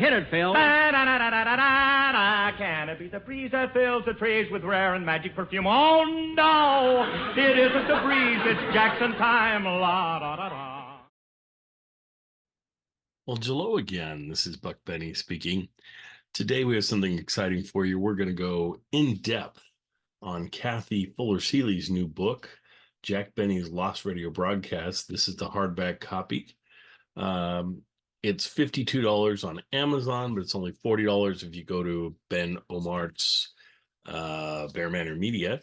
Hit it, Phil. Da-da-da-da-da-da-da. Can it be the breeze that fills the trees with rare and magic perfume? Oh, no, it isn't the breeze, it's Jackson time. La-da-da-da. Well, hello again. This is Buck Benny speaking. Today we have something exciting for you. We're going to go in depth on Kathy Fuller Seeley's new book, Jack Benny's Lost Radio Broadcast. This is the hardback copy. It's $52 on Amazon, but it's only $40 if you go to Ben Omart's Bear Manor Media.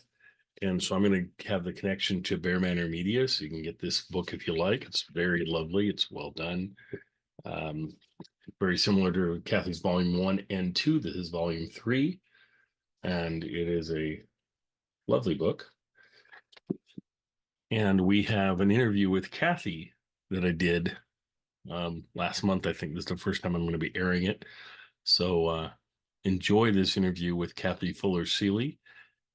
And so I'm going to have the connection to Bear Manor Media so you can get this book if you like. It's very lovely. It's well done. Very similar to Kathy's Volume 1 and 2. This is Volume 3. And it is a lovely book. And we have an interview with Kathy that I did last month. I think this is the first time I'm going to be airing it. So enjoy this interview with Kathy Fuller Seeley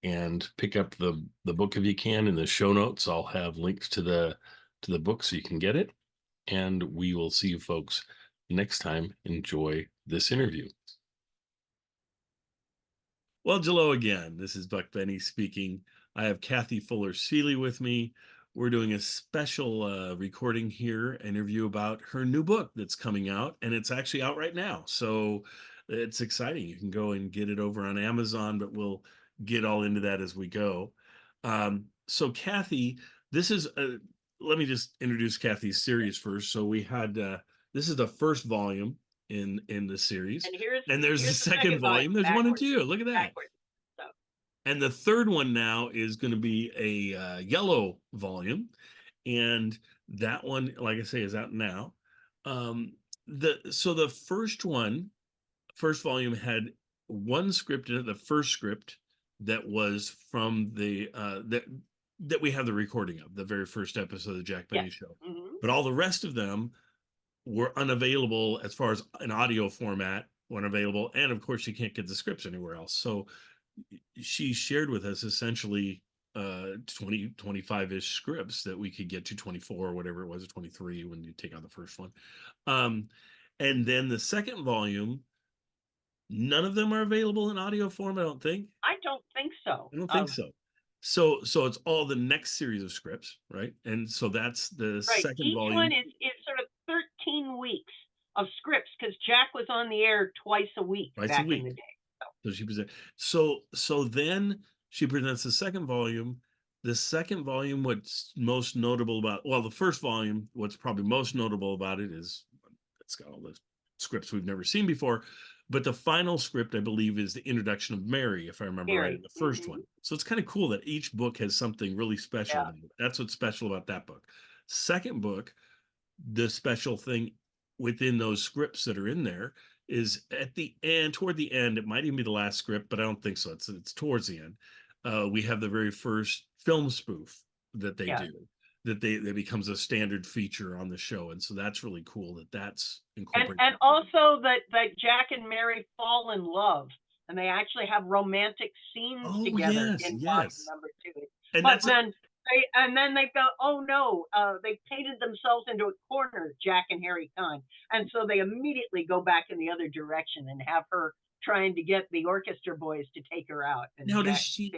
and pick up the book if you can. In the show notes, I'll have links to the book so you can get it. And we will see you folks next time. Enjoy this interview. Well, hello again. This is Buck Benny speaking. I have Kathy Fuller Seeley with me. We're doing a special recording here, interview about her new book that's coming out, and it's actually out right now. So it's exciting. You can go and get it over on Amazon, but we'll get all into that as we go. So Kathy, this is, let me just introduce Kathy's series first. So we had, this is the first volume in the series. And there's the second volume. There's one and two. Look at that. And the third one now is going to be a yellow volume. And that one, like I say, is out now. So the first volume had one script in it, the first script that was from the, that we have the recording of, the very first episode of the Jack Benny Show. Mm-hmm. But all the rest of them were unavailable as far as an audio format, weren't available. And of course, you can't get the scripts anywhere else. So she shared with us essentially 25-ish scripts that we could get to, 24 or whatever it was, 23 when you take out the first one. And then the second volume, none of them are available in audio form, I don't think. I don't think so. I don't think so. So it's all the next series of scripts, right? And so that's the second volume. Each one is sort of 13 weeks of scripts because Jack was on the air twice a week back in the day. So she presents. So then she presents the second volume. The second volume, what's most notable about, well, the first volume, what's probably most notable about it is it's got all the scripts we've never seen before. But the final script, I believe, is the introduction of Mary, if I remember right, in the first one. So it's kind of cool that each book has something really special. Yeah. That's what's special about that book. Second book, the special thing within those scripts that are in there is at the end, toward the end, it might even be the last script, but I don't think so. It's towards the end. We have the very first film spoof that they do, that becomes a standard feature on the show. And so that's really cool that's incorporated. And also that Jack and Mary fall in love and they actually have romantic scenes together in volume number 2. And then they go, oh no, they painted themselves into a corner, Jack and Harry Kahn. And so they immediately go back in the other direction and have her trying to get the orchestra boys to take her out. And now, does she,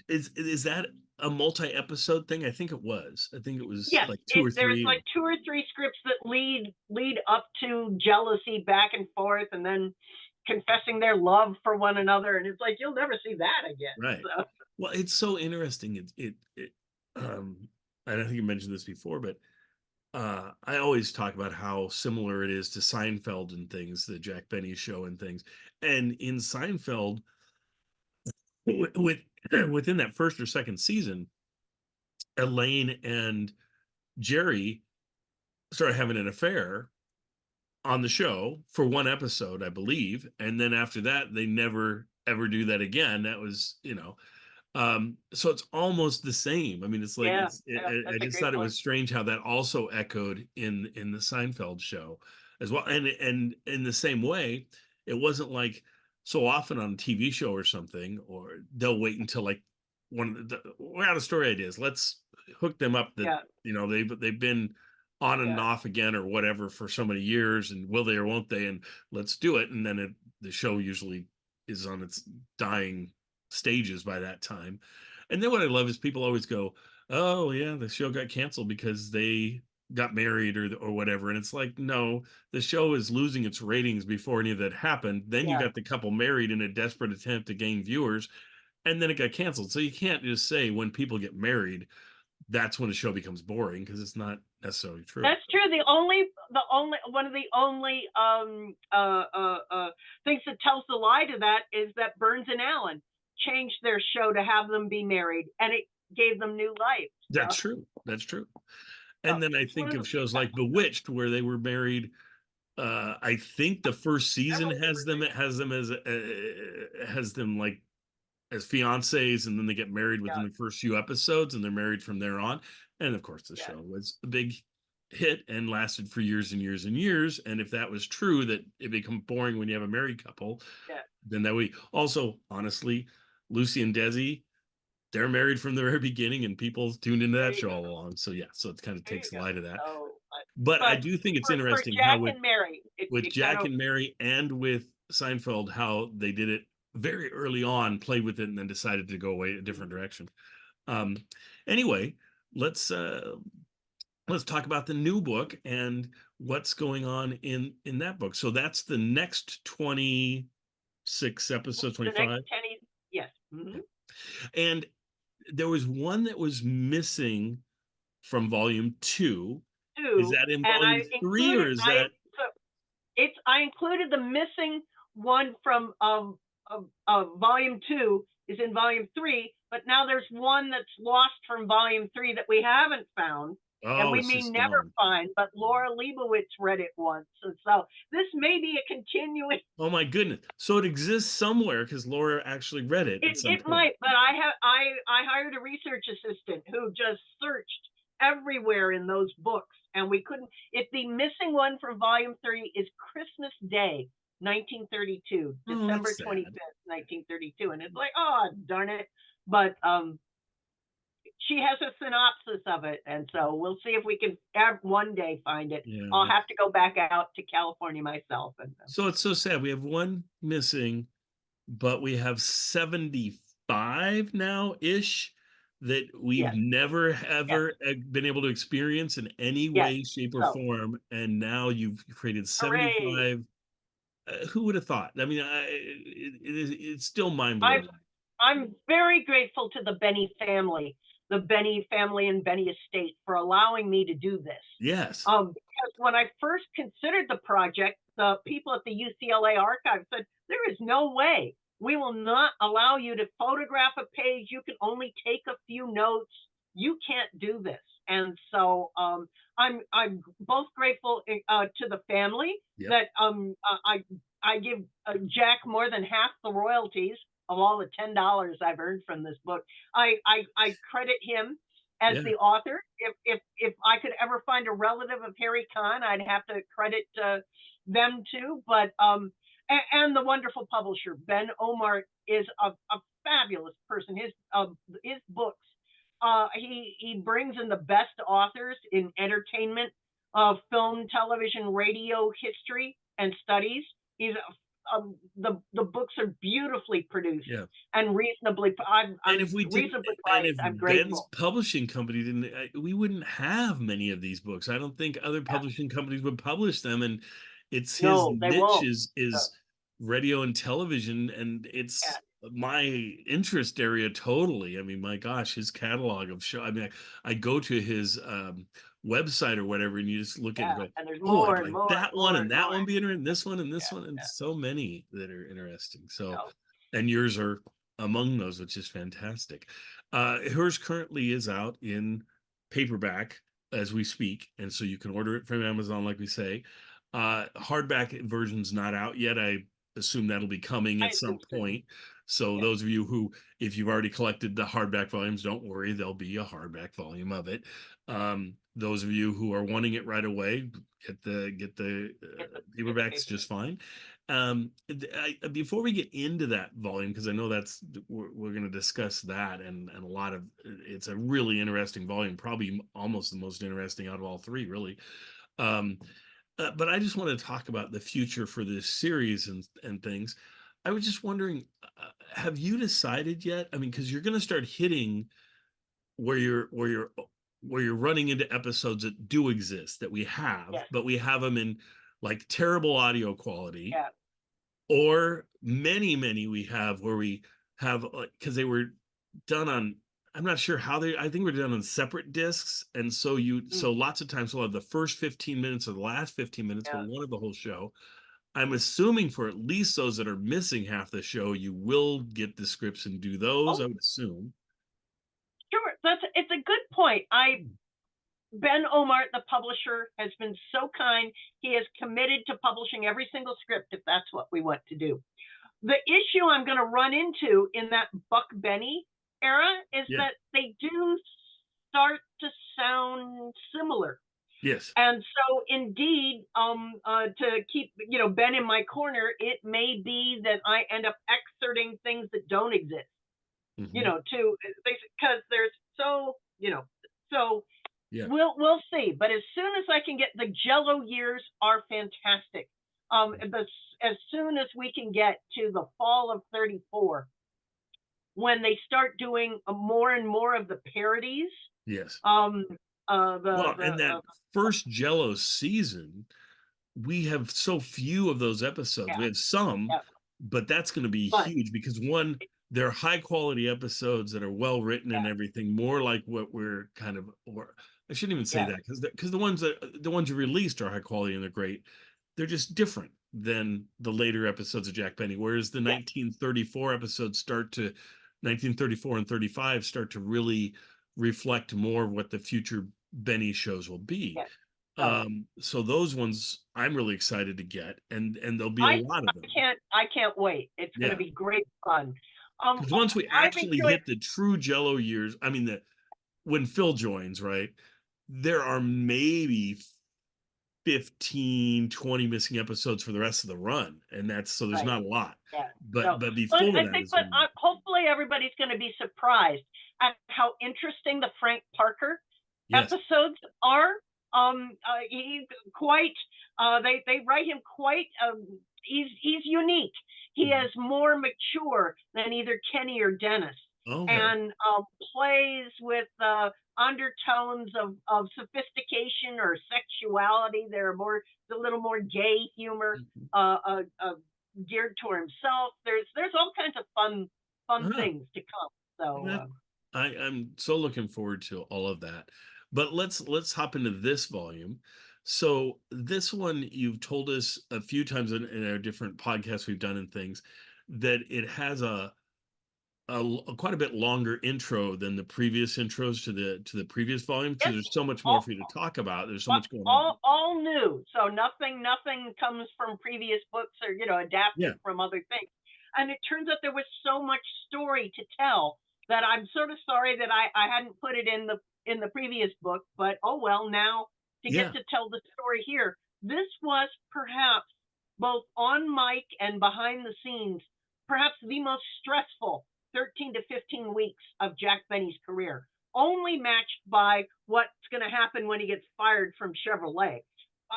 is that a multi-episode thing? I think it was. I think it was like two or three. There's like 2 or 3 scripts that lead up to jealousy back and forth and then confessing their love for one another. And it's like, you'll never see that again. Right. So. Well, it's so interesting. I don't think you mentioned this before, but I always talk about how similar it is to Seinfeld and things, the Jack Benny Show and things. And in Seinfeld, within that first or second season, Elaine and Jerry started having an affair on the show for one episode, I believe. And then after that, they never ever do that again. That was, so it's almost the same. I mean, it's like, I just thought it was strange how that also echoed in the Seinfeld show as well. And in the same way, it wasn't like so often on a TV show or something, or they'll wait until like we're out of story ideas. Let's hook them up that, they've been on and off again or whatever for so many years, and will they or won't they, and let's do it. And then the show usually is on its dying stages by that time. And then what I love is people always go, oh yeah, the show got canceled because they got married or whatever. And it's like, no, the show is losing its ratings before any of that happened. Then you got the couple married in a desperate attempt to gain viewers, and then it got canceled. So you can't just say when people get married, that's when the show becomes boring, because it's not necessarily true. That's true. The only one of the only things that tells the lie to that is that Burns and Allen changed their show to have them be married, and it gave them new life. That's true. That's true. And then I think of shows like Bewitched, where they were married. I think the first season has them like as fiancés, and then they get married within the first few episodes, and they're married from there on. And of course, the show was a big hit and lasted for years and years and years. And if that was true, that it becomes boring when you have a married couple, then that we also, honestly, Lucy and Desi, they're married from the very beginning, and people tuned into that show all along. So so it kind of takes the light of that. But I do think it's interesting how with Jack and Mary and with Seinfeld, how they did it very early on, played with it, and then decided to go away a different direction. Anyway, let's talk about the new book and what's going on in that book. So that's the next 26 episodes, 25. Yes. Mm-hmm. And there was one that was missing from volume 2. Is that in volume 3, or is that? I included the missing one from volume 2 is in volume 3, but now there's one that's lost from volume 3 that we haven't found. And we may never find, but Laura Leibowitz read it once. And so this may be a continuing. Oh my goodness. So it exists somewhere because Laura actually read it. It might, but I hired a research assistant who just searched everywhere in those books, and we couldn't. If the missing one from volume 3 is Christmas Day, 1932, December 25th, 1932. And it's like, oh, darn it. But she has a synopsis of it, and so we'll see if we can one day find it. I'll have to go back out to California myself. So it's so sad. We have one missing, but we have 75 now-ish that we've never, ever been able to experience in any way, shape, or form. And now you've created 75. Who would have thought? I mean, it's still mind-blowing. I'm very grateful to the Benny family and Benny estate for allowing me to do this. Yes. Because when I first considered the project, the people at the UCLA archive said, there is no way. We will not allow you to photograph a page. You can only take a few notes. You can't do this. And so I'm both grateful to the family that I give Jack more than half the royalties of all the $10 I've earned from this book. I credit him as the author. If I could ever find a relative of Harry Kahn, I'd have to credit them too. But and the wonderful publisher Ben Omar is a fabulous person. His books, he brings in the best authors in entertainment, film, television, radio, history, and studies. He's the books are beautifully produced and reasonably. I'm reasonably priced. I'm grateful. Ben's publishing company didn't, we wouldn't have many of these books. I don't think other publishing companies would publish them, and it's his niche is radio and television, and it's my interest area totally. I mean, my gosh, his catalog of show. I mean, I go to his website or whatever, and you just look at it and go, and there's more, and more, that one and that one be interesting, this one and this one, and so many that are interesting. So, and yours are among those, which is fantastic. Hers currently is out in paperback as we speak, and so you can order it from Amazon, like we say. Hardback version's not out yet. I assume that'll be coming at some point. So those of you who, if you've already collected the hardback volumes, don't worry, there'll be a hardback volume of it. Those of you who are wanting it right away, get the paperbacks just fine. Before we get into that volume, because I know we're going to discuss that, and a lot of it's a really interesting volume, probably almost the most interesting out of all three, really. But I just want to talk about the future for this series and things. I was just wondering, have you decided yet? I mean, because you're going to start hitting where you're running into episodes that do exist, that we have, Yes. but we have them in like terrible audio quality. Yeah. Or many we have where we have, like, because they were done on, I'm not sure how I think we're done on separate discs, and so so lots of times we'll have the first 15 minutes or the last 15 minutes, but one of the whole show. I'm assuming for at least those that are missing half the show, you will get the scripts and do those. I would assume. Sure, it's a good point. Ben Omar, the publisher, has been so kind. He has committed to publishing every single script if that's what we want to do. The issue I'm going to run into in that Buck Benny era is that they do start to sound similar. Yes. And so indeed, to keep, Ben in my corner, it may be that I end up excerpting things that don't exist, because there's so. Yeah. We'll see. But as soon as I can get, the Jello years are fantastic. As soon as we can get to the fall of 34, when they start doing more and more of the parodies. Yes. In that first Jello season, we have so few of those episodes. Yeah. We have some, but that's going to be huge because they're high quality episodes that are well written and everything, more like what we're kind of, or I shouldn't even say that because the ones you released are high quality and they're great. They're just different than the later episodes of Jack Benny. Whereas the 1934 episodes 1934 and 35 start to really reflect more of what the future Benny shows will be. So those ones I'm really excited to get, and there'll be a lot of them. I can't wait. It's going to be great fun. Because once we actually hit the true Jello years, I mean, when Phil joins, right, there are maybe 15, 20 missing episodes for the rest of the run, and there's not a lot. Yeah. But before hopefully everybody's going to be surprised at how interesting the Frank Parker episodes are. He's quite. They write him quite. He's unique. He is more mature than either Kenny or Dennis, and plays with undertones of sophistication or sexuality. They're a little more gay humor, geared toward himself. There's all kinds of fun things to come. So I'm so looking forward to all of that. But let's hop into this volume. So this one, you've told us a few times in our different podcasts we've done and things, that it has a quite a bit longer intro than the previous intros to the previous volume. So there's so much more for you to talk about. There's so much going on. All new. So nothing comes from previous books or adapted from other things. And it turns out there was so much story to tell that I'm sort of sorry that I hadn't put it in the previous book, but oh well, now to get to tell the story here. This was perhaps both on mic and behind the scenes, perhaps the most stressful 13 to 15 weeks of Jack Benny's career, only matched by what's going to happen when he gets fired from Chevrolet.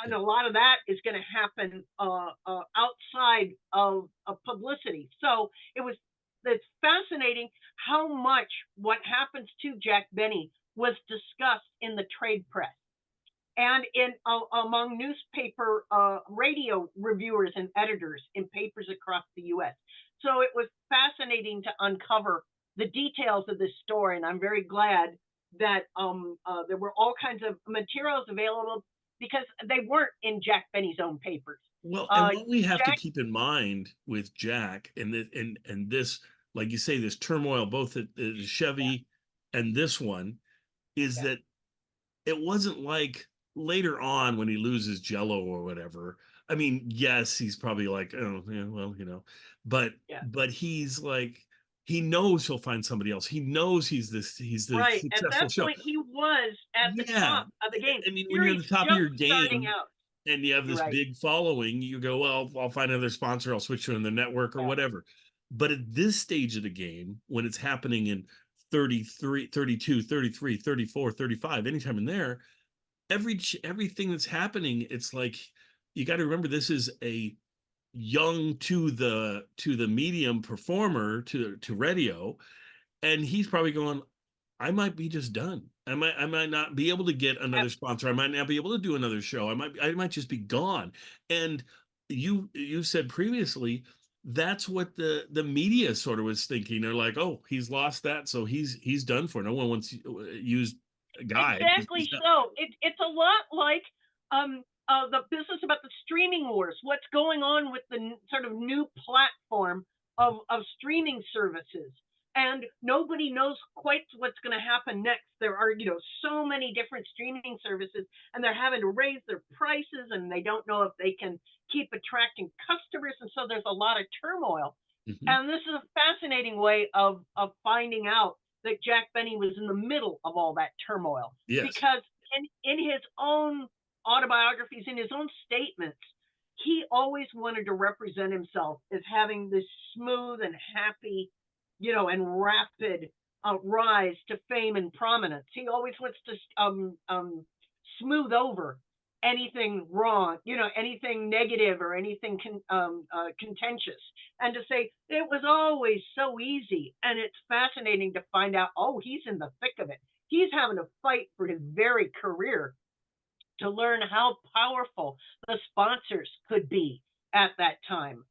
And a lot of that is going to happen outside of publicity. So it's fascinating how much what happens to Jack Benny was discussed in the trade press and among newspaper radio reviewers and editors in papers across the U.S. So it was fascinating to uncover the details of this story, and I'm very glad that there were all kinds of materials available because they weren't in Jack Benny's own papers. Well, and what we have to keep in mind with Jack and this, like you say, this turmoil, both at Chevy and this one, is that it wasn't like later on when he loses Jello or whatever. I mean, yes, he's probably like, oh, yeah, well, but he's like, he knows he'll find somebody else. He knows he's the right. successful At that show. point, he was at the top of the game. I mean, when you're at the top of your game, and you have this big following, you go, well, I'll find another sponsor, I'll switch to another network or whatever. But at this stage of the game, when it's happening in 33, 32, 33, 34, 35, anytime in there, everything that's happening, it's like, you got to remember, this is a young to the medium performer, to radio, and he's probably going, I might be just done. I might not be able to get another sponsor. I might not be able to do another show. I might just be gone. And you said previously, that's what the media sort of was thinking. They're like, oh, he's lost that, so he's done for. No one wants to use a guy. Exactly. So it's a lot like the business about the streaming wars. What's going on with the sort of new platform of streaming services? And nobody knows quite what's going to happen next. There are, so many different streaming services, and they're having to raise their prices, and they don't know if they can keep attracting customers. And so there's a lot of turmoil. Mm-hmm. And this is a fascinating way of finding out that Jack Benny was in the middle of all that turmoil. Yes. Because in his own autobiographies, in his own statements, he always wanted to represent himself as having this smooth and happy, and rapid rise to fame and prominence. He always wants to smooth over anything wrong, anything negative or anything contentious, and to say it was always so easy. And it's fascinating to find out, oh, he's in the thick of it. He's having to fight for his very career to learn how powerful the sponsors could be at that time,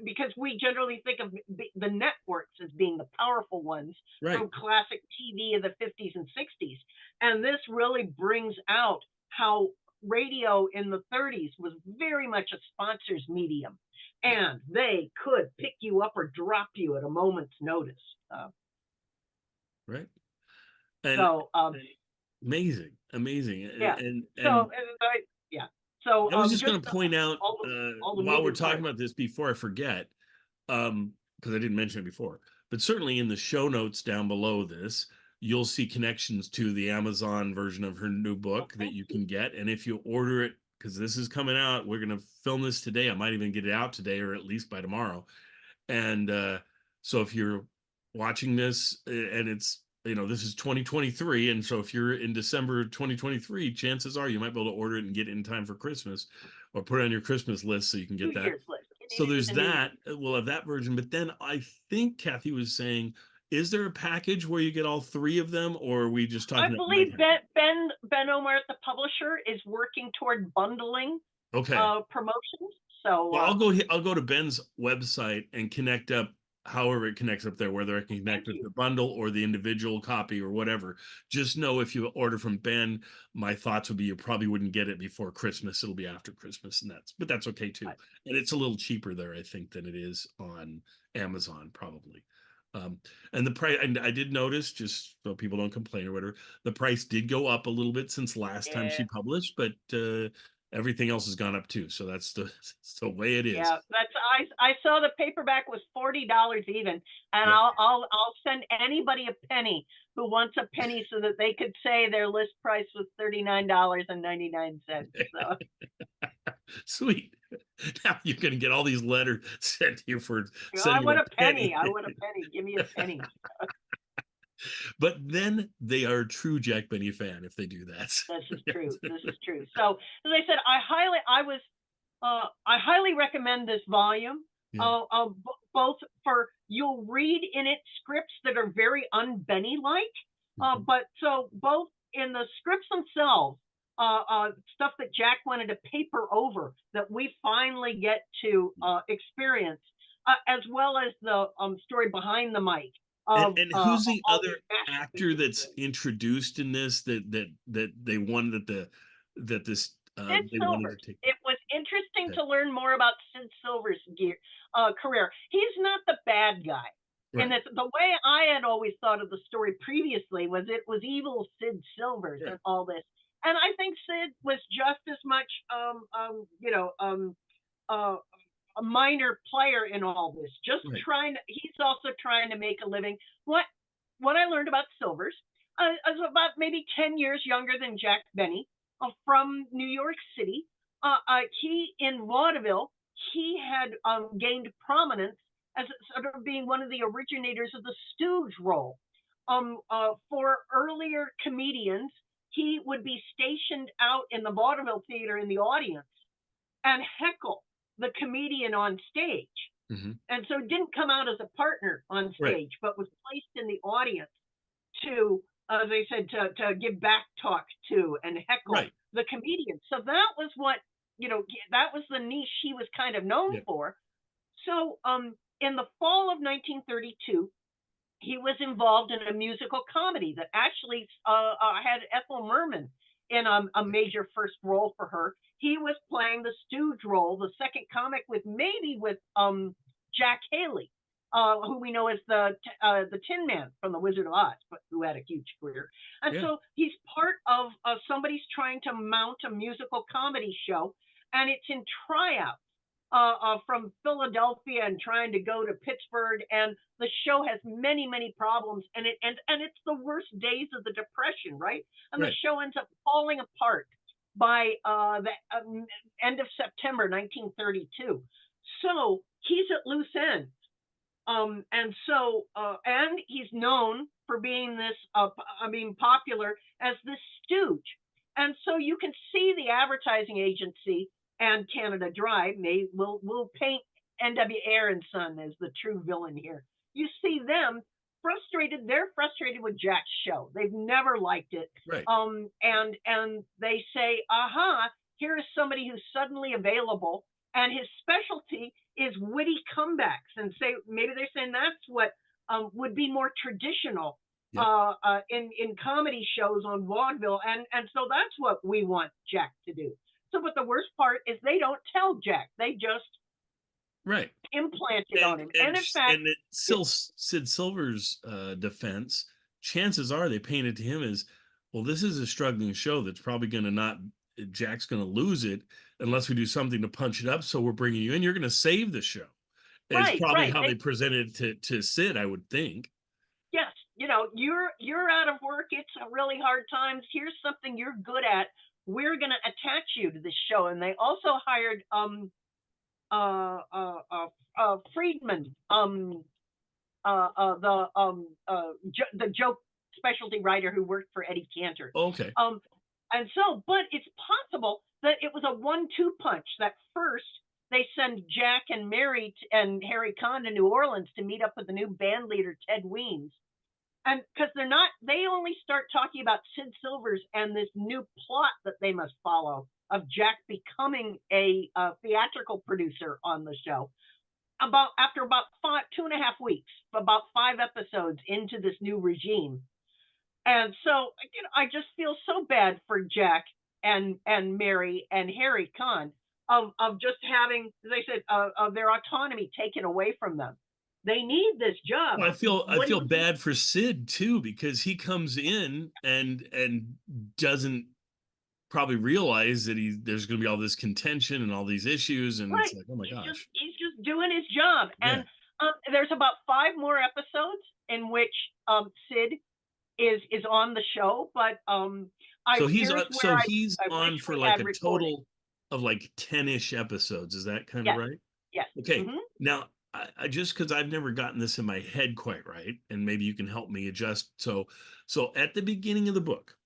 because we generally think of the networks as being the powerful ones from classic TV of the 50s and 60s. And this really brings out how radio in the 30s was very much a sponsor's medium, and they could pick you up or drop you at a moment's notice. And so amazing. Yeah. So I was just going to point out, while we're talking about this, before I forget, because I didn't mention it before, but certainly in the show notes down below this, you'll see connections to the Amazon version of her new book that you can get. And if you order it, because this is coming out, we're going to film this today. I might even get it out today, or at least by tomorrow. And so if you're watching this and it's, this is 2023. And so if you're in December 2023, chances are you might be able to order it and get it in time for Christmas, or put it on your Christmas list so you can get that. So there's that. We'll have that version. But then I think Kathy was saying, is there a package where you get all three of them, or are we just talking? I believe Ben Omar at the publisher is working toward bundling promotions. So well, I'll go to Ben's website and connect up, however it connects up there, whether I can connect with the bundle or the individual copy or whatever. Just know, if you order from Ben, my thoughts would be you probably wouldn't get it before Christmas. It'll be after Christmas, and that's okay too. Right. And it's a little cheaper there, I think, than it is on Amazon, probably. And the price, and I did notice, just so people don't complain or whatever, the price did go up a little bit since last time she published, but everything else has gone up too. So that's the way it is. Yeah, I saw the paperback was $40 even, and I'll send anybody a penny who wants a penny so that they could say their list price was $39.99. So. Sweet. Now you're going to get all these letters sent to you for I want a penny. I want a penny. Give me a penny. But then they are a true Jack Benny fan if they do that. This is true. So as I said, I highly recommend this volume. Both for, you'll read in it scripts that are very un-Benny-like, but so both in the scripts themselves, stuff that Jack wanted to paper over that we finally get to experience, as well as the story behind the mic. And who's the other actor that's introduced in this that they wanted that this Sid Silver. It was interesting to learn more about Sid Silver's career. He's not the bad guy. Right. And the way I had always thought of the story previously was it was evil Sid Silvers and all this. And I think Sid was just as much, a minor player in all this. Just he's also trying to make a living. What I learned about Silvers, I was about maybe 10 years younger than Jack Benny, from New York City. he in vaudeville, he had gained prominence as sort of being one of the originators of the stooge role. For earlier comedians, he would be stationed out in the vaudeville theater in the audience and heckle the comedian on stage. And so didn't come out as a partner on stage, but was placed in the audience to, as I said, to give back talk to and heckle the comedian. So that was what, that was the niche he was kind of known for. So in the fall of 1932, he was involved in a musical comedy that actually had Ethel Merman in a major first role for her. He was playing the stooge role, the second comic with Jack Haley, who we know as the Tin Man from The Wizard of Oz, but who had a huge career. And so he's part of somebody's trying to mount a musical comedy show, and it's in tryouts from Philadelphia and trying to go to Pittsburgh, and the show has many, many problems, and it's the worst days of the Depression, right? And the show ends up falling apart by the end of September 1932. So he's at loose ends. And he's known for being this, popular as this stooge. And so you can see the advertising agency and Canada Dry will paint N.W. Ayer and Son as the true villain here. You see them frustrated. They're frustrated with Jack's show. They've never liked it. And they say, aha, here is somebody who's suddenly available, and his specialty is witty comebacks. And maybe they're saying that's what would be more traditional in comedy shoes on vaudeville. And so that's what we want Jack to do. So, but the worst part is they don't tell Jack. They just implant it on him. And in fact, Sid Silver's defense, chances are they painted to him as, well, this is a struggling show that's probably going to Jack's going to lose it unless we do something to punch it up. So we're bringing you in. You're going to save the show. It's probably how they presented it to Sid, I would think. Yes. You're out of work. It's a really hard times. Here's something you're good at. We're going to attach you to this show. And they also hired Friedman, the joke specialty writer who worked for Eddie Cantor. Okay. And so, but it's possible that it was a 1-2 punch. That first they send Jack and Mary and Harry Conn to New Orleans to meet up with the new band leader, Ted Weems. And because they only start talking about Sid Silver's and this new plot that they must follow of Jack becoming a theatrical producer on the show after about 2.5 weeks, about 5 episodes into this new regime. And so, I just feel so bad for Jack and Mary and Harry Conn of just having, as I said, of their autonomy taken away from them. They need this job. Well, I feel bad for Sid too, because he comes in and doesn't probably realize that there's going to be all this contention and all these issues, and it's like, oh my gosh, he's just doing his job. And there's about 5 more episodes in which Sid is on the show, but he's on for like a total of like 10-ish episodes. Is that kind of right? Yes. Okay. Now, I just, because I've never gotten this in my head quite right, and maybe you can help me adjust. So at the beginning of the book,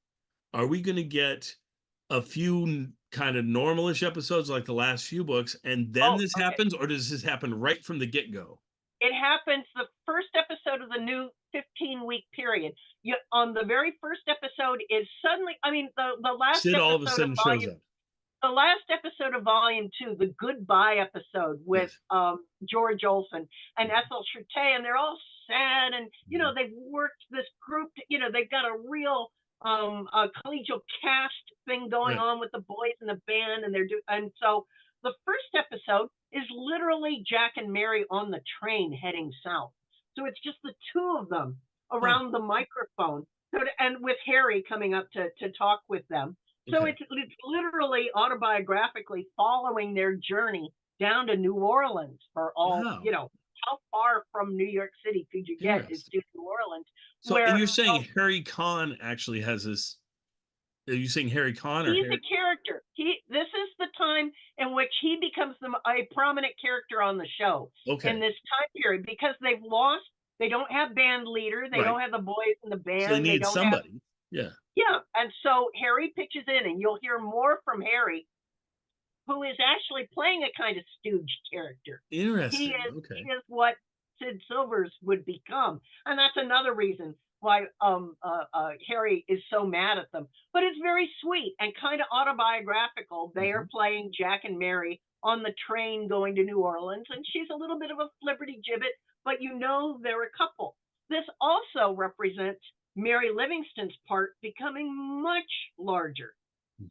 are we going to get a few kind of normalish episodes like the last few books, and then this happens, or does this happen right from the get-go? It happens the first episode of the new 15-week period. On the very first episode is suddenly, the last Sid all of a sudden shows up. The last episode of volume 2, the goodbye episode with George Olson and Ethel Chute, and they're all sad, and they've worked this group. They've got a real collegial cast thing going on with the boys in the band, and so the first episode is literally Jack and Mary on the train heading south. So it's just the 2 of them around the microphone, and with Harry coming up to talk with them. So it's literally autobiographically following their journey down to New Orleans for all, how far from New York City could you get is to New Orleans. So and you're saying Harry Conn actually has this, are you saying Harry Conn? He's a character. This is the time in which he becomes a prominent character on the show in this time period, because they don't have band leader, they don't have the boys in the band, so they need somebody. Yeah, and so Harry pitches in, and you'll hear more from Harry, who is actually playing a kind of stooge character. Interesting. He is what Sid Silvers would become, and that's another reason why Harry is so mad at them. But it's very sweet and kind of autobiographical. They are playing Jack and Mary on the train going to New Orleans, and she's a little bit of a flibberty-gibbet, but they're a couple. This also represents Mary Livingston's part becoming much larger.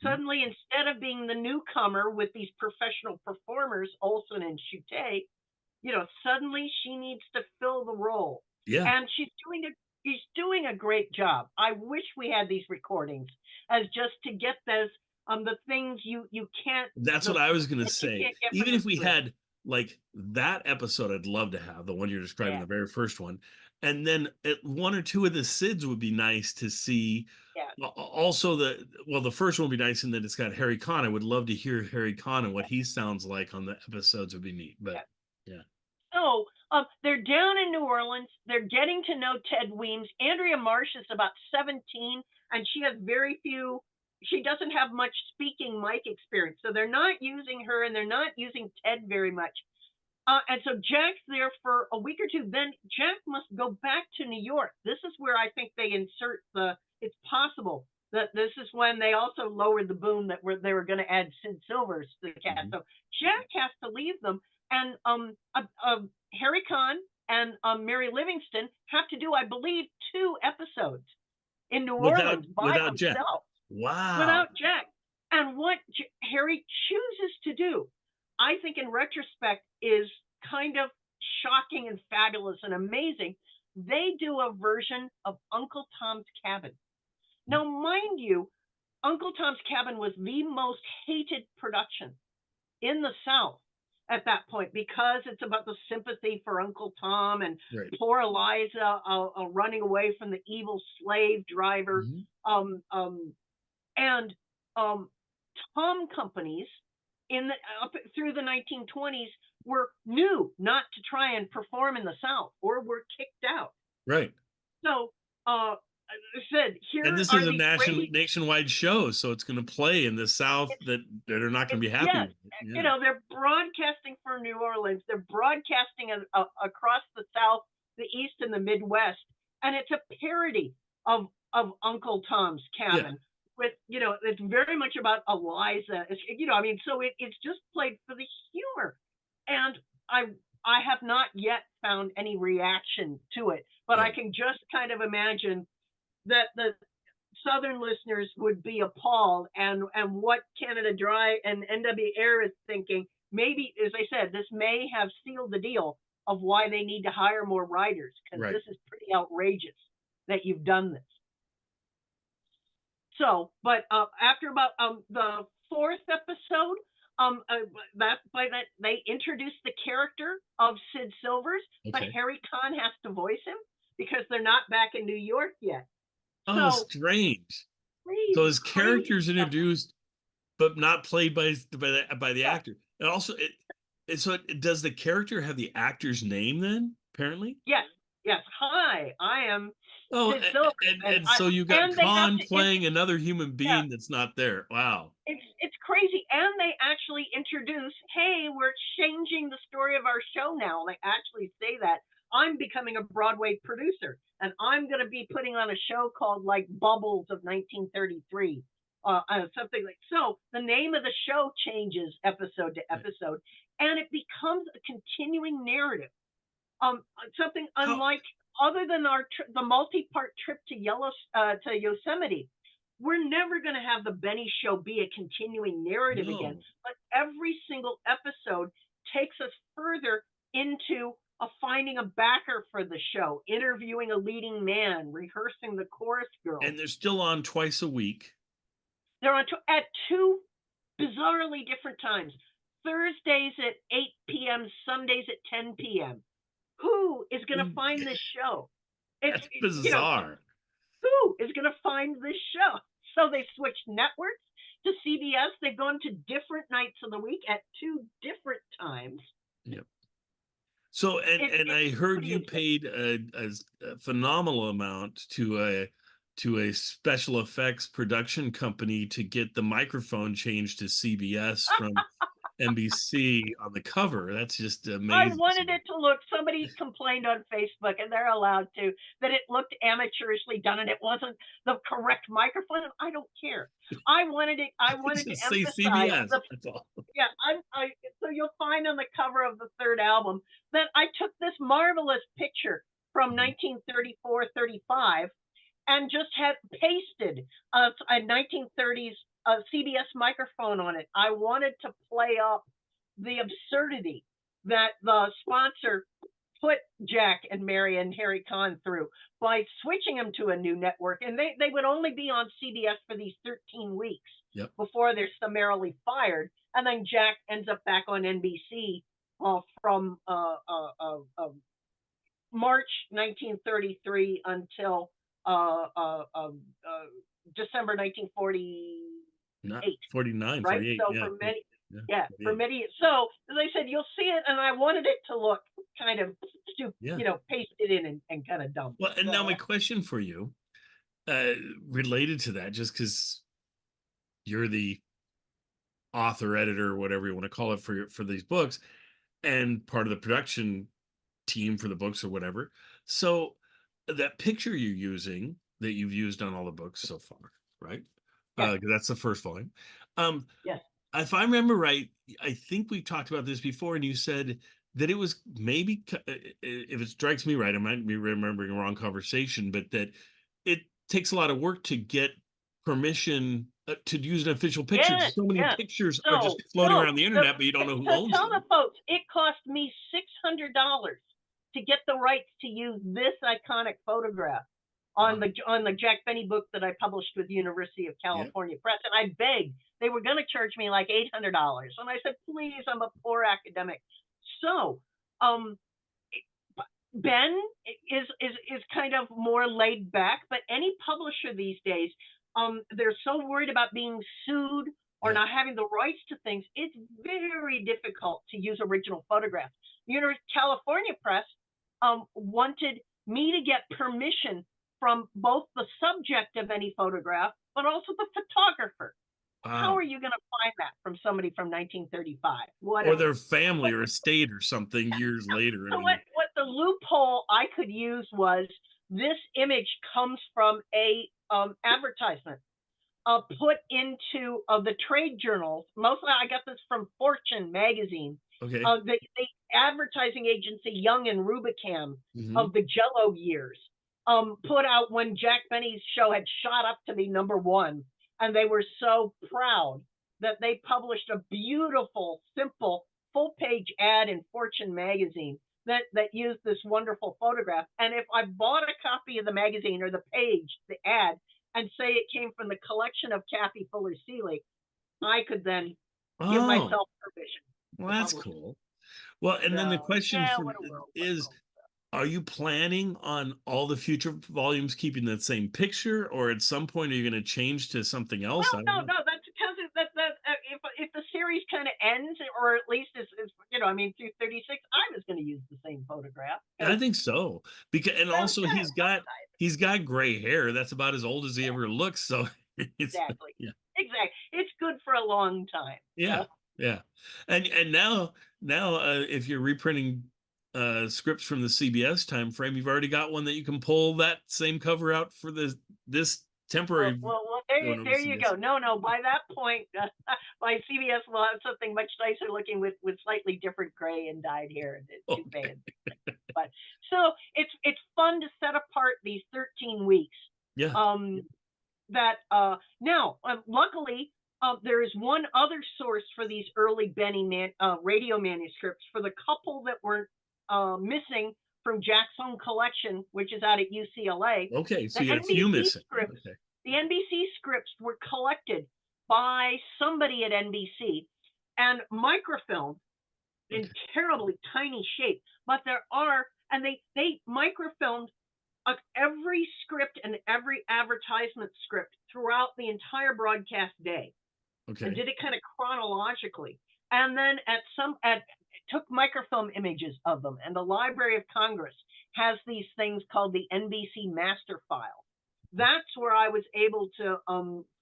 Suddenly, instead of being the newcomer with these professional performers, Olsen and Chute, suddenly she needs to fill the role. Yeah. And she's doing a great job. I wish we had these recordings as just to get those the things you can't. That's what I was going to say. Even if we had like that episode, I'd love to have the one you're describing, the very first one. And then one or two of the Sids would be nice to see. Yeah. Also, the first one would be nice, and then it's got Harry Conn. I would love to hear Harry Conn and what he sounds like on the episodes would be neat. But yeah. So they're down in New Orleans. They're getting to know Ted Weems. Andrea Marsh is about 17, and she has very few. She doesn't have much speaking mic experience, so they're not using her, and they're not using Ted very much. And so Jack's there for a week or two. Then Jack must go back to New York. This is where I think they insert it's possible that this is when they also lowered the boom that they were going to add Sid Silvers to the cast. So Jack has to leave them. And Harry Conn and Mary Livingston have to do, I believe, 2 episodes in New Orleans by without themselves. Jack. Wow. Without Jack. And what Harry chooses to do, I think in retrospect, is kind of shocking and fabulous and amazing. They do a version of Uncle Tom's Cabin. Now, mind you, Uncle Tom's Cabin was the most hated production in the South at that point, because it's about the sympathy for Uncle Tom and poor Eliza running away from the evil slave driver. Tom companies up through the 1920s were new not to try and perform in the South, or were kicked out. Right. So I said, and this is a nationwide show, so it's going to play in the South that are not going to be happy with it. Yeah. They're broadcasting from New Orleans. They're broadcasting across the South, the East, and the Midwest, and it's a parody of Uncle Tom's Cabin. Yeah. With it's very much about Eliza. So it's just played for the humor, and I have not yet found any reaction to it, but I can just kind of imagine that the Southern listeners would be appalled, and what Canada Dry and NW Air is thinking. Maybe, as I said, this may have sealed the deal of why they need to hire more writers, because this is pretty outrageous that you've done this. So, but after about the 4th episode, they introduce the character of Sid Silvers, but Harry Conn has to voice him because they're not back in New York yet. Oh, so, strange. So his character's introduced, but not played by the actor. And also, does the character have the actor's name then? Apparently. Yes. Hi, I am. Oh, and so you got Conn playing another human being that's not there. Wow. It's crazy. And they actually introduce, hey, we're changing the story of our show now. They actually say that. I'm becoming a Broadway producer, and I'm going to be putting on a show called like Bubbles of 1933. Something like so. The name of the show changes episode to episode, and it becomes a continuing narrative. Something unlike other than the multi-part trip to Yosemite. We're never going to have the Benny Show be a continuing narrative again, but every single episode takes us further into finding a backer for the show, interviewing a leading man, rehearsing the chorus girl. And they're still on twice a week. They're on at 2 bizarrely different times. Thursdays at 8 p.m., Sundays at 10 p.m. Who is going to find this show? That's bizarre. Who is going to find this show? So they switched networks to CBS. They've gone to different nights of the week at 2 different times. Yep. So, and I heard you paid a phenomenal amount to a special effects production company to get the microphone changed to CBS from NBC on the cover. That's just amazing. I wanted it to look, somebody complained on Facebook, and they're allowed to, that it looked amateurishly done and it wasn't the correct microphone. I don't care. I wanted to say emphasize CBS. that's all. Yeah, so you'll find on the cover of the 3rd album that I took this marvelous picture from 1934-35 and just had pasted a 1930s CBS microphone on it. I wanted to play up the absurdity that the sponsor put Jack and Mary and Harry Conn through by switching them to a new network. And they would only be on CBS for these 13 weeks before they're summarily fired. And then Jack ends up back on NBC from March 1933 until December 1948. 49, right? 48, so for many, so as I said, you'll see it, and I wanted it to look kind of stupid, pasted in and kind of dumb. Well, and now my question for you, related to that, just because you're the author, editor, whatever you want to call it for these books, and part of the production team for the books or whatever. So that picture you're using that you've used on all the books so far, right? Because that's the first volume. Yes. If I remember right, I think we talked about this before, and you said that it was maybe, if it strikes me right, I might be remembering a wrong conversation, but that it takes a lot of work to get permission to use an official picture. Yes, so many pictures are just floating around the internet, but you don't know who owns them. Tell the folks, it cost me $600 to get the rights to use this iconic photograph on the Jack Benny book that I published with the University of California Press. And I begged. They were going to charge me like $800. And I said, please, I'm a poor academic. So Ben is kind of more laid back, but any publisher these days, they're so worried about being sued or not having the rights to things. It's very difficult to use original photographs. The University of California Press wanted me to get permission from both the subject of any photograph, but also the photographer. How are you going to find that from somebody from 1935? Whatever. Or their family or estate or something years later. So what the loophole I could use was, this image comes from a advertisement put into the trade journals. Mostly I got this from Fortune magazine. Okay. The advertising agency Young and Rubicam of the Jell-O years put out when Jack Benny's show had shot up to be #1. And they were so proud that they published a beautiful, simple, full-page ad in Fortune magazine that used this wonderful photograph. And if I bought a copy of the magazine or the page, the ad, and say it came from the collection of Kathy Fuller Seeley, I could then give myself permission. Well, that's cool. Well, and then the question is, are you planning on all the future volumes keeping that same picture, or at some point are you going to change to something else? No. That's because if the series kind of ends, or at least is through 36, I was going to use the same photograph. I think so, because also he's got gray hair. That's about as old as he ever looks. So exactly. It's good for a long time. Yeah. And now if you're reprinting scripts from the CBS time frame, you've already got one that you can pull that same cover out for this temporary. Well, there you go. No, by that point, by CBS will have something much nicer looking with slightly different gray and dyed hair. It's too bad. But so it's fun to set apart these 13 weeks. Yeah. Now, luckily, there is one other source for these early Benny radio manuscripts for the couple that were missing from Jack's own collection, which is out at UCLA. Okay, so you had a few missing. The NBC scripts were collected by somebody at NBC and microfilmed in terribly tiny shape. But they microfilmed every script and every advertisement script throughout the entire broadcast day. Okay. and did it kind of chronologically. And then took microfilm images of them. And the Library of Congress has these things called the NBC Master File. That's where I was able to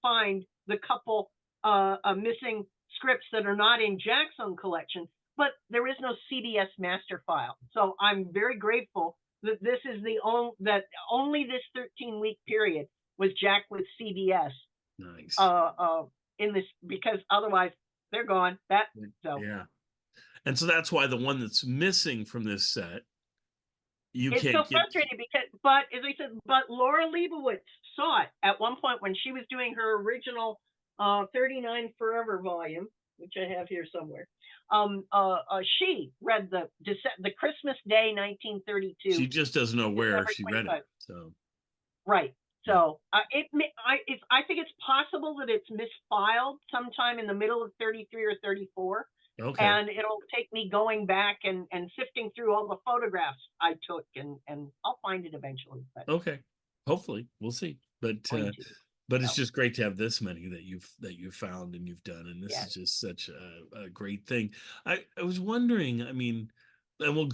find the couple missing scripts that are not in Jack's own collection, but there is no CBS Master File. So I'm very grateful that this is only this 13-week period was Jack with CBS. Nice. In this, because otherwise they're gone. Yeah. And so that's why the one that's missing from this set, it's so frustrating because, but as I said, but Laura Leibowitz saw it at one point when she was doing her original 39 Forever volume, which I have here somewhere. She read the Christmas Day 1932. She just doesn't know where she read it. So right. So I think it's possible that it's misfiled sometime in the middle of 33 or 34. Okay. And it'll take me going back and sifting through all the photographs I took, and I'll find it eventually. But okay. Hopefully, we'll see. But it's just great to have this many that you've found and you've done, and this is just such a great thing. I was wondering, I mean, and we'll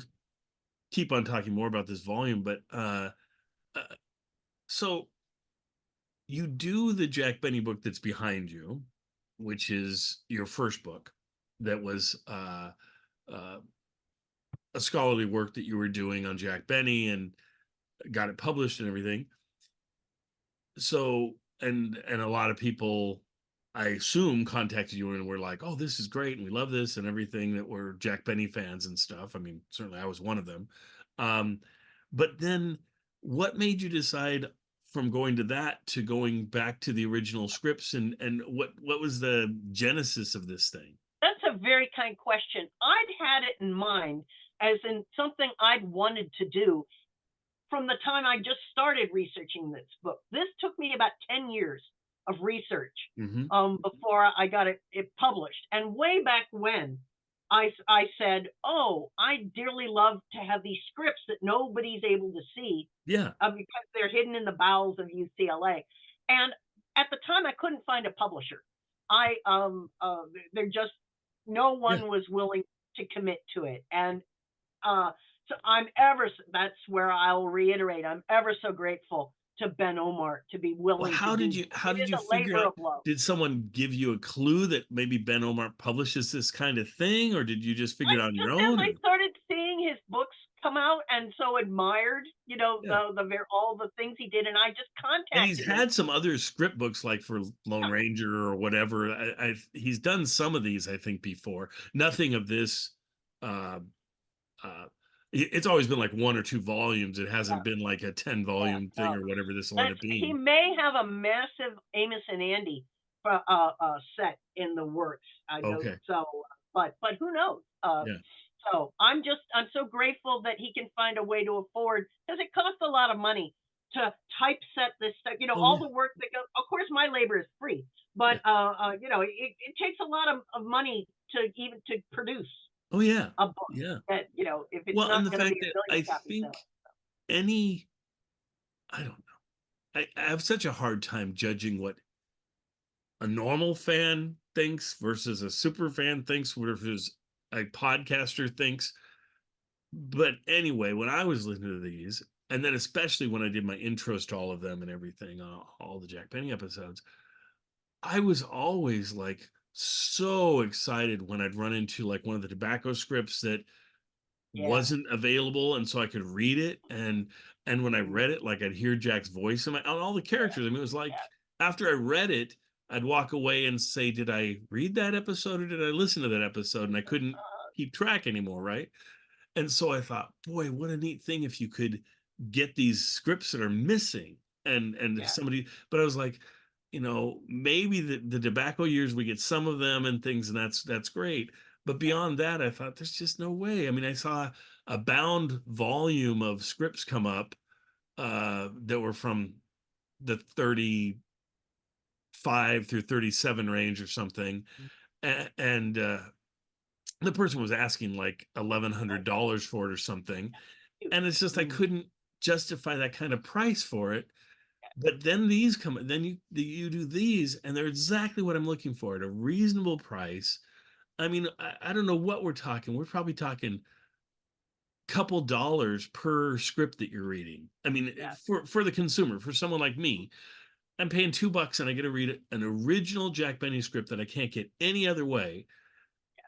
keep on talking more about this volume, but so you do the Jack Benny book that's behind you, which is your first book that was a scholarly work that you were doing on Jack Benny and got it published and everything. So, and a lot of people, I assume, contacted you and were like, oh, this is great, and we love this and everything, that were Jack Benny fans and stuff. I mean, certainly I was one of them. But then what made you decide from going to that to going back to the original scripts, and what was the genesis of this thing? That's a very kind question. I'd had it in mind as in something I'd wanted to do from the time I just started researching this book. This took me about 10 years of research before I got it published. And way back when, I said, oh, I dearly love to have these scripts that nobody's able to see, because they're hidden in the bowels of UCLA. And at the time, I couldn't find a publisher. No one was willing to commit to it. And so that's where I'll reiterate, I'm ever so grateful to Ben Omar to be willing. How did you figure out? Did someone give you a clue that maybe Ben Omar publishes this kind of thing, or did you just figure it out on your own? I started seeing his books come out and so admired, all the things he did, and I just contacted him. And he's had some other script books, like for Lone Ranger or whatever. He's done some of these, I think, before. Nothing of this. It's always been like 1 or 2 volumes. It hasn't been like a 10-volume thing or whatever this will end up being. He may have a massive Amos and Andy set in the works. I know. So, but who knows? So I'm so grateful that he can find a way to afford, because it costs a lot of money to typeset this stuff. All the work that goes. Of course, my labor is free, but it takes a lot of money to produce. Oh yeah, a book. That, if it's not going to be a million copies, I don't know. I have such a hard time judging what a normal fan thinks versus a super fan thinks versus a podcaster thinks. But anyway, when I was listening to these, and then especially when I did my intros to all of them and everything, all the Jack Benny episodes, I was always like so excited when I'd run into like one of the tobacco scripts that wasn't available, and so I could read it, and when I read it, like I'd hear Jack's voice and all the characters. I mean, it was like after I read it, I'd walk away and say, did I read that episode or did I listen to that episode? And I couldn't keep track anymore, right? And so I thought, boy, what a neat thing if you could get these scripts that are missing, and somebody. But I was like, maybe the tobacco years we get some of them and things, and that's great. But beyond that, I thought there's just no way. I mean, I saw a bound volume of scripts come up that were from the 35 through 37 range or something, and the person was asking like $1,100 for it or something, and it's just I couldn't justify that kind of price for it. But then these come, then you do these, and they're exactly what I'm looking for at a reasonable price. I mean, I don't know what we're talking. We're probably talking couple dollars per script that you're reading. I mean, Yes. for the consumer, for someone like me, I'm paying $2 and I get to read an original Jack Benny script that I can't get any other way.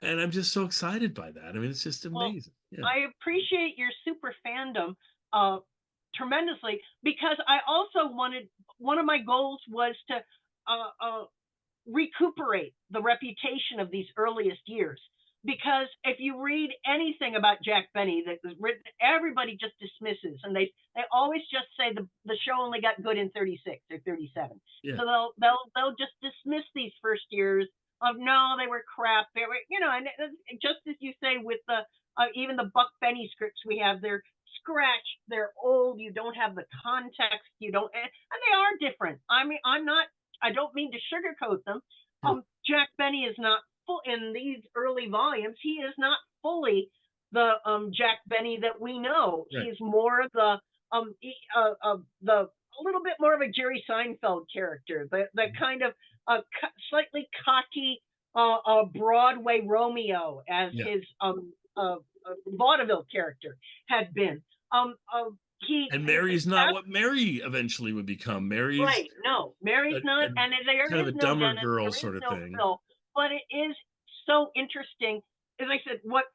And I'm just so excited by that. I mean, it's just amazing. Well, I appreciate your super fandom tremendously, because I also wanted, one of my goals was to recuperate the reputation of these earliest years. Because if you read anything about Jack Benny that was written, everybody just dismisses, and they always just say the show only got good in 36 or 37. Yeah. So they'll just dismiss these first years of, no, they were crap. They were, and just as you say with the even the Buck Benny scripts we have, they're scratched, they're old, you don't have the context, you don't, and they are different. I mean, I don't mean to sugarcoat them. Jack Benny is not full in these early volumes. He is not fully the Jack Benny that we know. Right. He's more the a little bit more of a Jerry Seinfeld character, the kind of slightly cocky Broadway Romeo, as his vaudeville character had been. And Mary's not what Mary eventually would become. Mary's right. No, Mary's not, and there kind is of a no dumber Dennis, girl sort of thing. Phil, but it is so interesting. As I said, what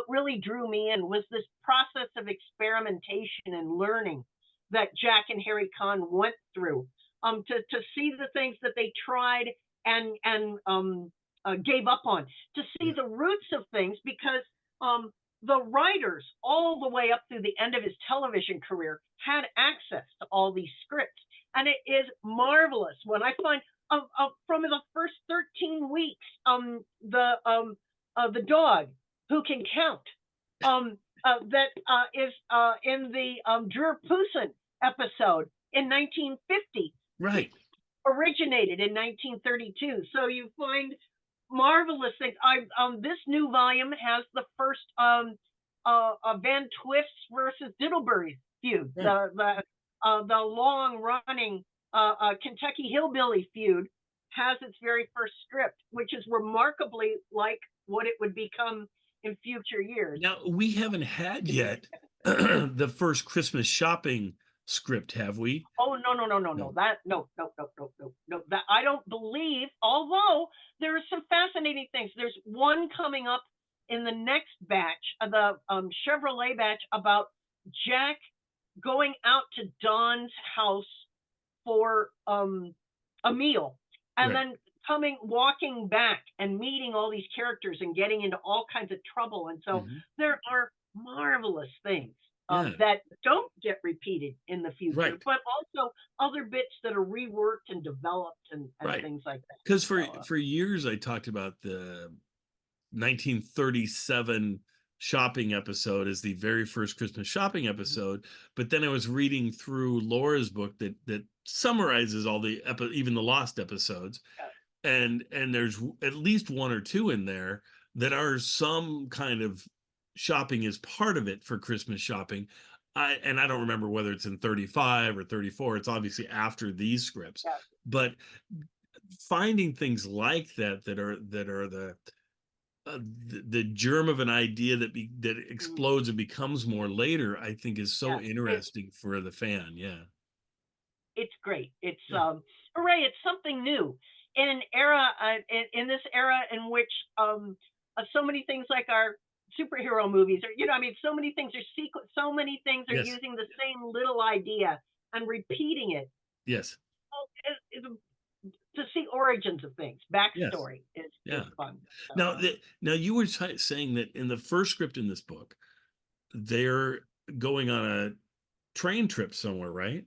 really drew me in was this process of experimentation and learning that Jack and Harry Kahn went through, to see the things that they tried and gave up on, to see the roots of things, because the writers, all the way up through the end of his television career, had access to all these scripts. And it is marvelous when I find from the first 13 weeks, the dog who can count, that is in the Drew Poussin episode in 1950. Right. Originated in 1932. So you find marvelous things. This new volume has the first Van Twists versus Diddleberry feud. Right. The long running Kentucky Hillbilly feud has its very first script, which is remarkably like what it would become in future years. Now, we haven't had yet the first Christmas shopping script, have we? Oh, no. That no. That I don't believe, although there are some fascinating things. There's one coming up in the next batch, the Chevrolet batch, about Jack going out to Don's house for a meal, and then walking back and meeting all these characters and getting into all kinds of trouble. And so there are marvelous things that don't get repeated in the future, but also other bits that are reworked and developed and things like that. Because for years I talked about the 1937 shopping episode as the very first Christmas shopping episode, but then I was reading through Laura's book that summarizes all the even the lost episodes, and there's at least one or two in there that are some kind of shopping is part of it for Christmas shopping. I don't remember whether it's in 35 or 34. It's obviously after these scripts, but finding things like that are the germ of an idea that explodes and becomes more later, I think is so interesting for the fan. It's great. It's hooray! It's something new in an era, in this era in which so many things like our superhero movies are, so many things are so many things are using the same little idea and repeating it. Yes. To see origins of things, backstory is fun. So, now you were saying that in the first script in this book, they're going on a train trip somewhere, right?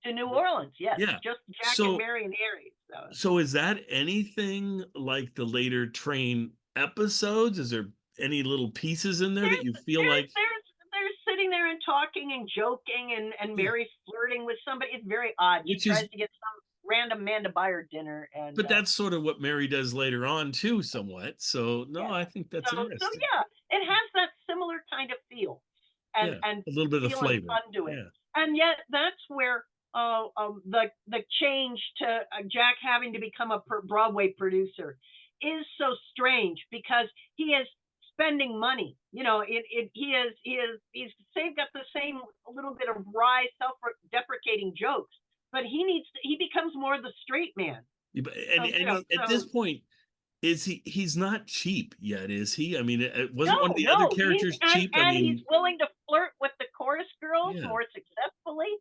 To New Orleans, yes. Yeah. Just Jack and Mary and Harry. So is that anything like the later train episodes? Is there any little pieces in there that you feel like they're sitting there and talking and joking, and Mary's flirting with somebody? It's very odd. She tries to get some random man to buy her dinner, but that's sort of what Mary does later on too, somewhat. So I think that's interesting. So it has that similar kind of feel, and a little bit of flavor fun to it. And yet that's where the change to Jack having to become a Broadway producer is so strange, because he is spending money. He's got the same little bit of wry, self-deprecating jokes, but he becomes more the straight man. At this point, he's not cheap yet, is he? I mean, it wasn't one of the other characters cheap. And he's willing to flirt with the chorus girls more successfully.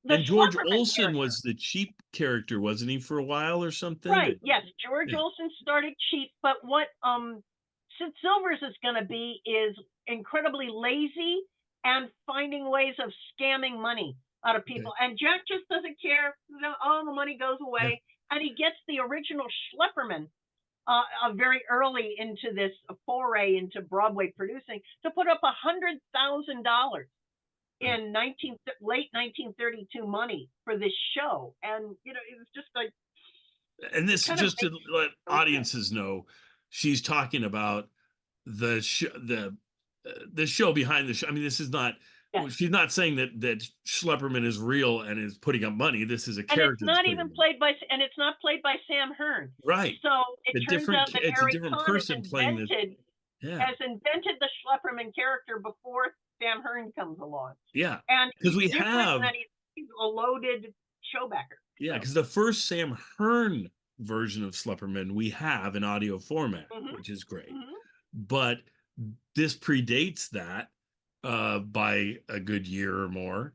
And George Olsen was the cheap character, wasn't he, for a while or something? Right. Yes, George Olsen started cheap, but what Sid Silvers is going to be is incredibly lazy and finding ways of scamming money out of people. And Jack just doesn't care. The money goes away, and he gets the original Schlepperman very early into this foray into Broadway producing to put up $100,000 in late 1932 money for this show. And it was just like, and this, just to let audiences know, she's talking about the show behind the show. I mean, this is not, she's not saying that Schlepperman is real and is putting up money. This is a character. And it's not even played by Sam Hearn. Right. So it turns out that Harry a different Conn person playing this. Has invented the Schlepperman character before Sam Hearn comes along. Yeah. And because we have that he's a loaded showbacker. Yeah, because the first Sam Hearn version of Schlepperman we have in audio format, which is great. But this predates that by a good year or more.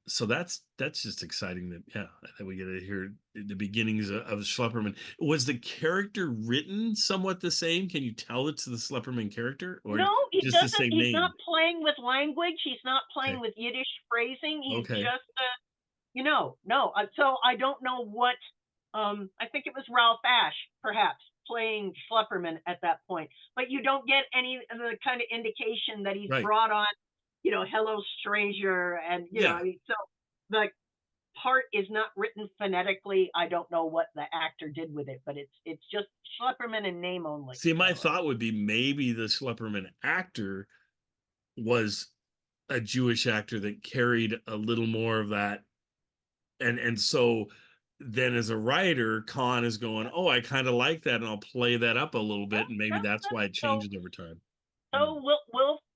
So that's just exciting that we get to hear the beginnings of Schlepperman. Was the character written somewhat the same? Can you tell it's the Schlepperman character? Or no, he just doesn't. The same he's name? Not playing with language. He's not playing with Yiddish phrasing. He's just no. So I don't know what. I think it was Ralph Ash, perhaps, playing Schlepperman at that point. But you don't get any of the kind of indication that he's brought on, Hello Stranger, and I mean, so the part is not written phonetically. I don't know what the actor did with it, but it's just Schlepperman in name only. See, my thought would be maybe the Schlepperman actor was a Jewish actor that carried a little more of that, and so then as a writer, Conn is going, oh, I kind of like that, and I'll play that up a little bit, and maybe that's why it changes over time. So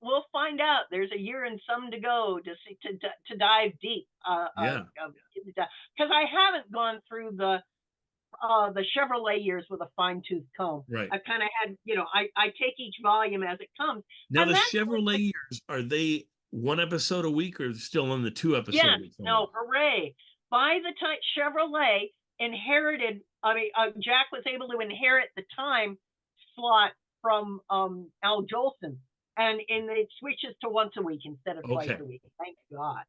we'll find out. There's a year and some to go to dive deep. Because I haven't gone through the Chevrolet years with a fine-tooth comb. Right. I've kind of had, I take each volume as it comes. Now the Chevrolet years, are they one episode a week or still on the 2 episodes? Yes. No. Hooray. By the time Chevrolet inherited, Jack was able to inherit the time slot from Al Jolson, and it switches to once a week instead of twice a week. Thank God.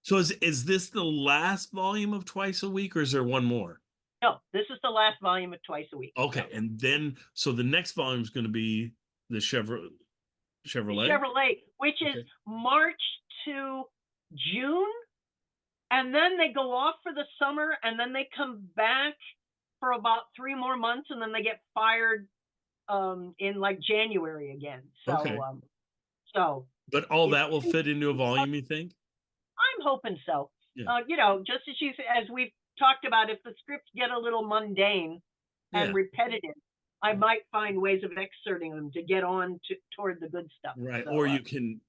So is this the last volume of Twice a Week, or is there one more? No, this is the last volume of Twice a Week. Okay, and then so the next volume is going to be the Chevrolet, which is March to June. And then they go off for the summer, and then they come back for about 3 more months, and then they get fired in like January again. So but all that will fit into a volume, you think? I'm hoping so. Yeah. Just as we've talked about, if the scripts get a little mundane and repetitive, I might find ways of excerpting them to get on toward the good stuff. Right. So, or you can,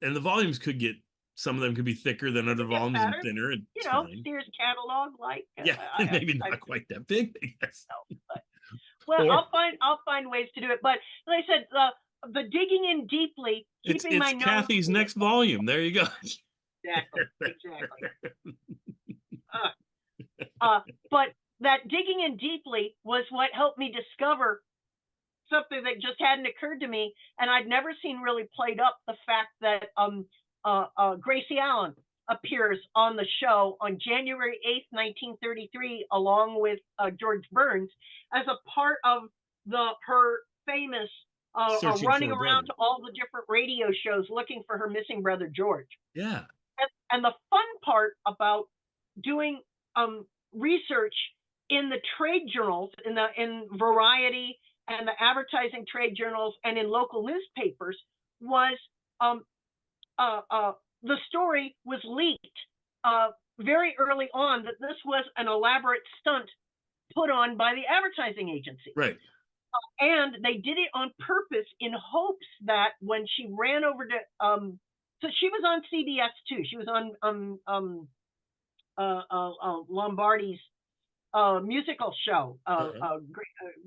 and the volumes could get, some of them could be thicker than other volumes and thinner. And Sears catalog, like maybe not quite that big. I guess. No, but, well, I'll find ways to do it. But like I said, the digging in deeply, keeping my nose. It's Kathy's next volume. There you go. Exactly. But that digging in deeply was what helped me discover something that just hadn't occurred to me, and I'd never seen really played up, the fact that Gracie Allen appears on the show on January 8th, 1933, along with George Burns, as a part of her famous running around to all the different radio shows looking for her missing brother George. Yeah. And the fun part about doing research in the trade journals, in Variety and the advertising trade journals, and in local newspapers, was the story was leaked very early on that this was an elaborate stunt put on by the advertising agency. Right. And they did it on purpose in hopes that when she ran over to, so she was on CBS too. She was on Lombardi's musical show.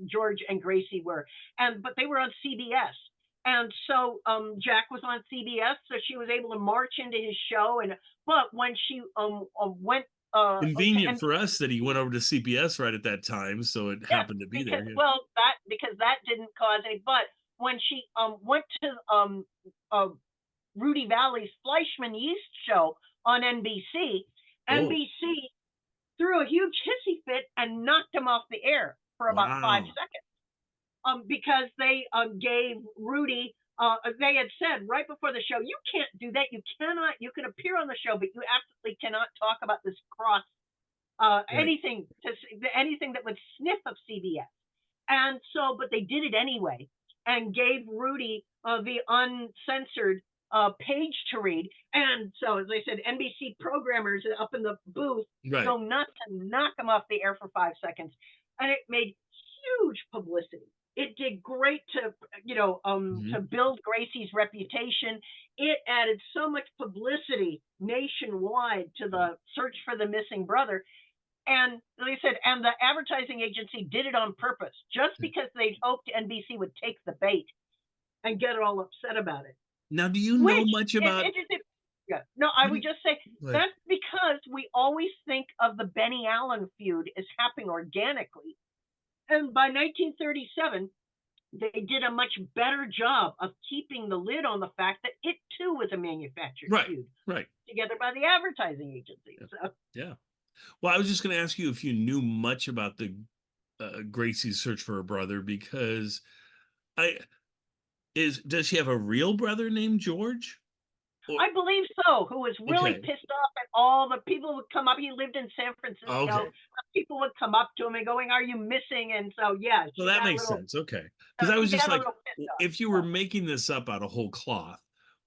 George and Gracie were, but they were on CBS. And so Jack was on CBS, so she was able to march into his show. But when she went, convenient for us that he went over to CBS right at that time, so it happened to be there. Yeah. Well, because that didn't cause any. But when she went to Rudy Valley's Fleischman Yeast show on NBC, NBC threw a huge hissy fit and knocked him off the air for about 5 seconds. Because they gave Rudy, they had said right before the show, you can't do that. You can appear on the show, but you absolutely cannot talk about this cross, anything that would sniff of CBS. And so, but they did it anyway and gave Rudy the uncensored page to read. And so, as I said, NBC programmers up in the booth go nuts and knock him off the air for 5 seconds. And it made huge publicity. It did great to, to build Gracie's reputation. It added so much publicity nationwide to the search for the missing brother. And they said, and the advertising agency did it on purpose, just because they hoped NBC would take the bait and get all upset about it. Now, do you know much about? No, I would just say that's because we always think of the Benny Allen feud as happening organically. And by 1937, they did a much better job of keeping the lid on the fact that it too was a manufactured feud, together by the advertising agency. So. Yeah. Well, I was just going to ask you if you knew much about the Gracie's search for her brother, because does she have a real brother named George? I believe so, who was really pissed off at all the people who would come up. He lived in San Francisco. People would come up to him and going, are you missing? And so, yeah. So that makes sense. Okay. Because I was just like, if you were making this up out of whole cloth,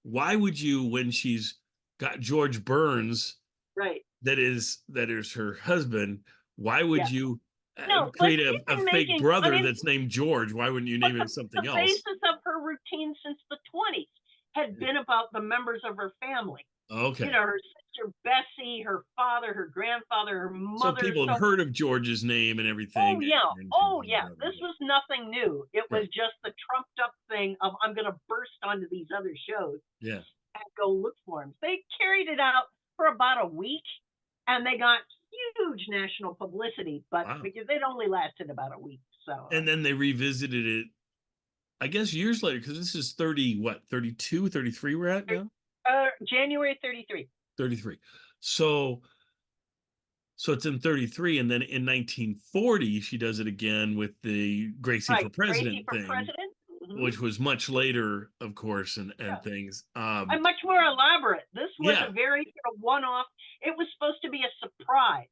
why would you, when she's got George Burns, that is her husband, why would you create a fake brother that's named George? Why wouldn't you name him something else? The basis of her routine since the 20s had been about the members of her family. Okay. Her sister Bessie, her father, her grandfather, her mother. So people had heard of George's name and everything. Oh, yeah. This was nothing new. It was just the trumped up thing of, I'm going to burst onto these other shows and go look for him. They carried it out for about a week, and they got huge national publicity, but because it only lasted about a week. So. And then they revisited it, I guess, years later, because this is 32, 33 we're at now? January 33. 33. So it's in 33, and then in 1940, she does it again with the Gracie for President thing, which was much later, of course, and things. And much more elaborate. This was a very sort of one-off. It was supposed to be a surprise.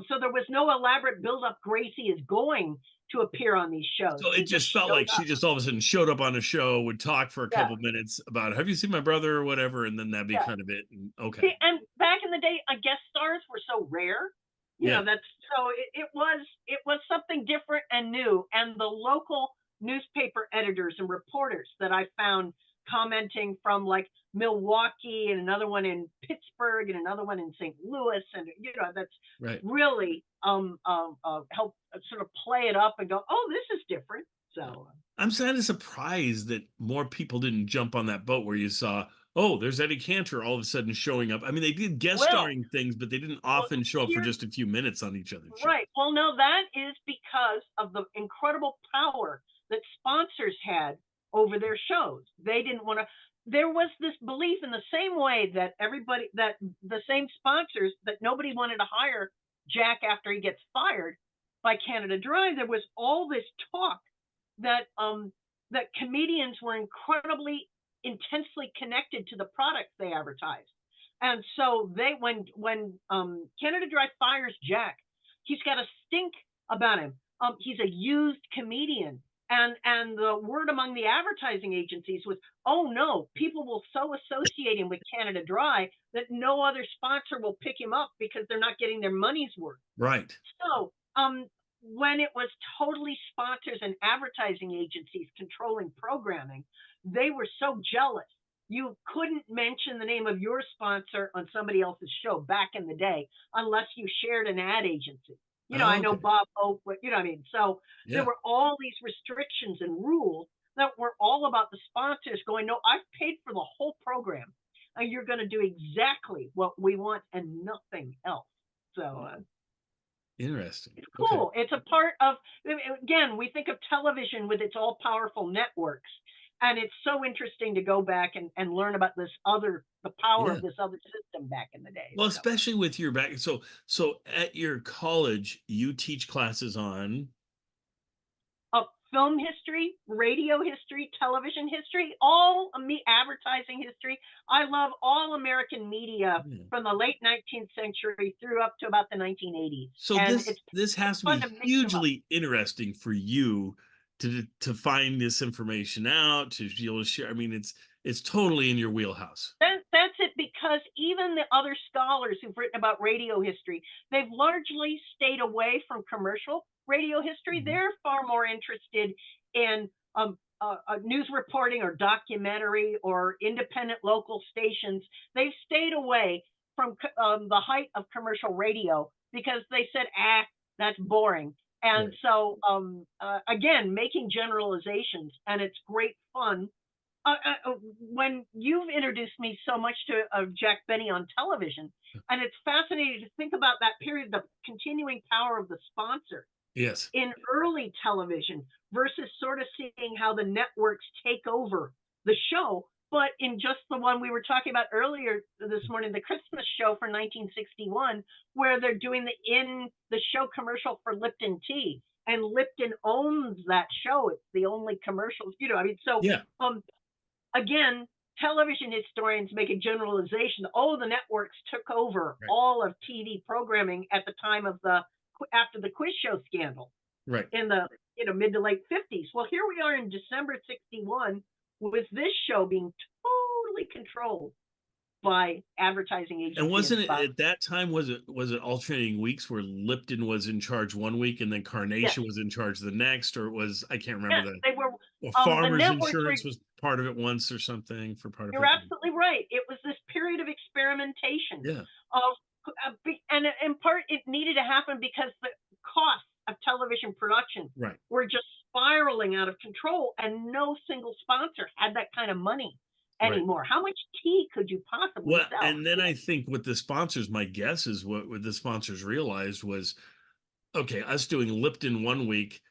So there was no elaborate build-up. Gracie is going to appear on these shows. So it just felt like she just all of a sudden showed up on a show, would talk for a couple minutes about, have you seen my brother or whatever, and then that'd be kind of it. And, and back in the day, guest stars were so rare. You know, it was something different and new. And the local newspaper editors and reporters that I found commenting from like Milwaukee and another one in Pittsburgh and another one in St. Louis, and that's really help sort of play it up and go, oh, this is different. So I'm kind of surprised that more people didn't jump on that boat where you saw, oh, there's Eddie Cantor all of a sudden showing up. I mean, they did guest starring things, but they didn't often show up for just a few minutes on each other's show. Right. Well, no, that is because of the incredible power that sponsors had over their shows. They didn't want to. There was this belief in the same way that the same sponsors, that nobody wanted to hire Jack after he gets fired by Canada Dry. There was all this talk that that comedians were incredibly intensely connected to the products they advertised. And so when Canada Dry fires Jack, he's got a stink about him. He's a used comedian. And the word among the advertising agencies was, oh no, people will so associate him with Canada Dry that no other sponsor will pick him up because they're not getting their money's worth. Right. So when it was totally sponsors and advertising agencies controlling programming, they were so jealous. You couldn't mention the name of your sponsor on somebody else's show back in the day unless you shared an ad agency. You know, I know Bob Hope, but you know what I mean? So there were all these restrictions and rules that were all about the sponsors going, no, I've paid for the whole program and you're going to do exactly what we want and nothing else. So interesting. It's cool. Okay. It's a part of, again, we think of television with its all powerful networks. And it's so interesting to go back and learn about the power of this other system back in the day. Well, especially with your back. So at your college, you teach classes on film history, radio history, television history, all advertising history. I love all American media from the late 19th century through up to about the 1980s. So this has to be hugely interesting for you to find this information out, to be able to share. I mean, it's totally in your wheelhouse. That's it, because even the other scholars who've written about radio history, they've largely stayed away from commercial radio history. They're far more interested in news reporting or documentary or independent local stations. They've stayed away from the height of commercial radio because they said, that's boring. And so, again, making generalizations, and it's great fun. When you've introduced me so much to Jack Benny on television, and it's fascinating to think about that period, the continuing power of the sponsor in early television versus sort of seeing how the networks take over the show. But in just the one we were talking about earlier this morning, the Christmas show for 1961, where they're doing the show commercial for Lipton tea, and Lipton owns that show. It's the only commercials, you know. I mean, so again, television historians make a generalization. Oh, the networks took over all of TV programming at the time of after the quiz show scandal, in the mid to late 50s. Well, here we are in December 61. With this show being totally controlled by advertising agencies. And wasn't it at that time, was it alternating weeks where Lipton was in charge one week and then Carnation was in charge the next, or it was, I can't remember that. They were, well, Farmers Insurance was part of it once or something for part of it. You're absolutely right. It was this period of experimentation. And in part it needed to happen because the costs of television production were just spiraling out of control, and no single sponsor had that kind of money anymore. How much tea could you possibly sell? And then I think what the sponsors, my guess is what the sponsors realized was, okay, us doing Lipton one week,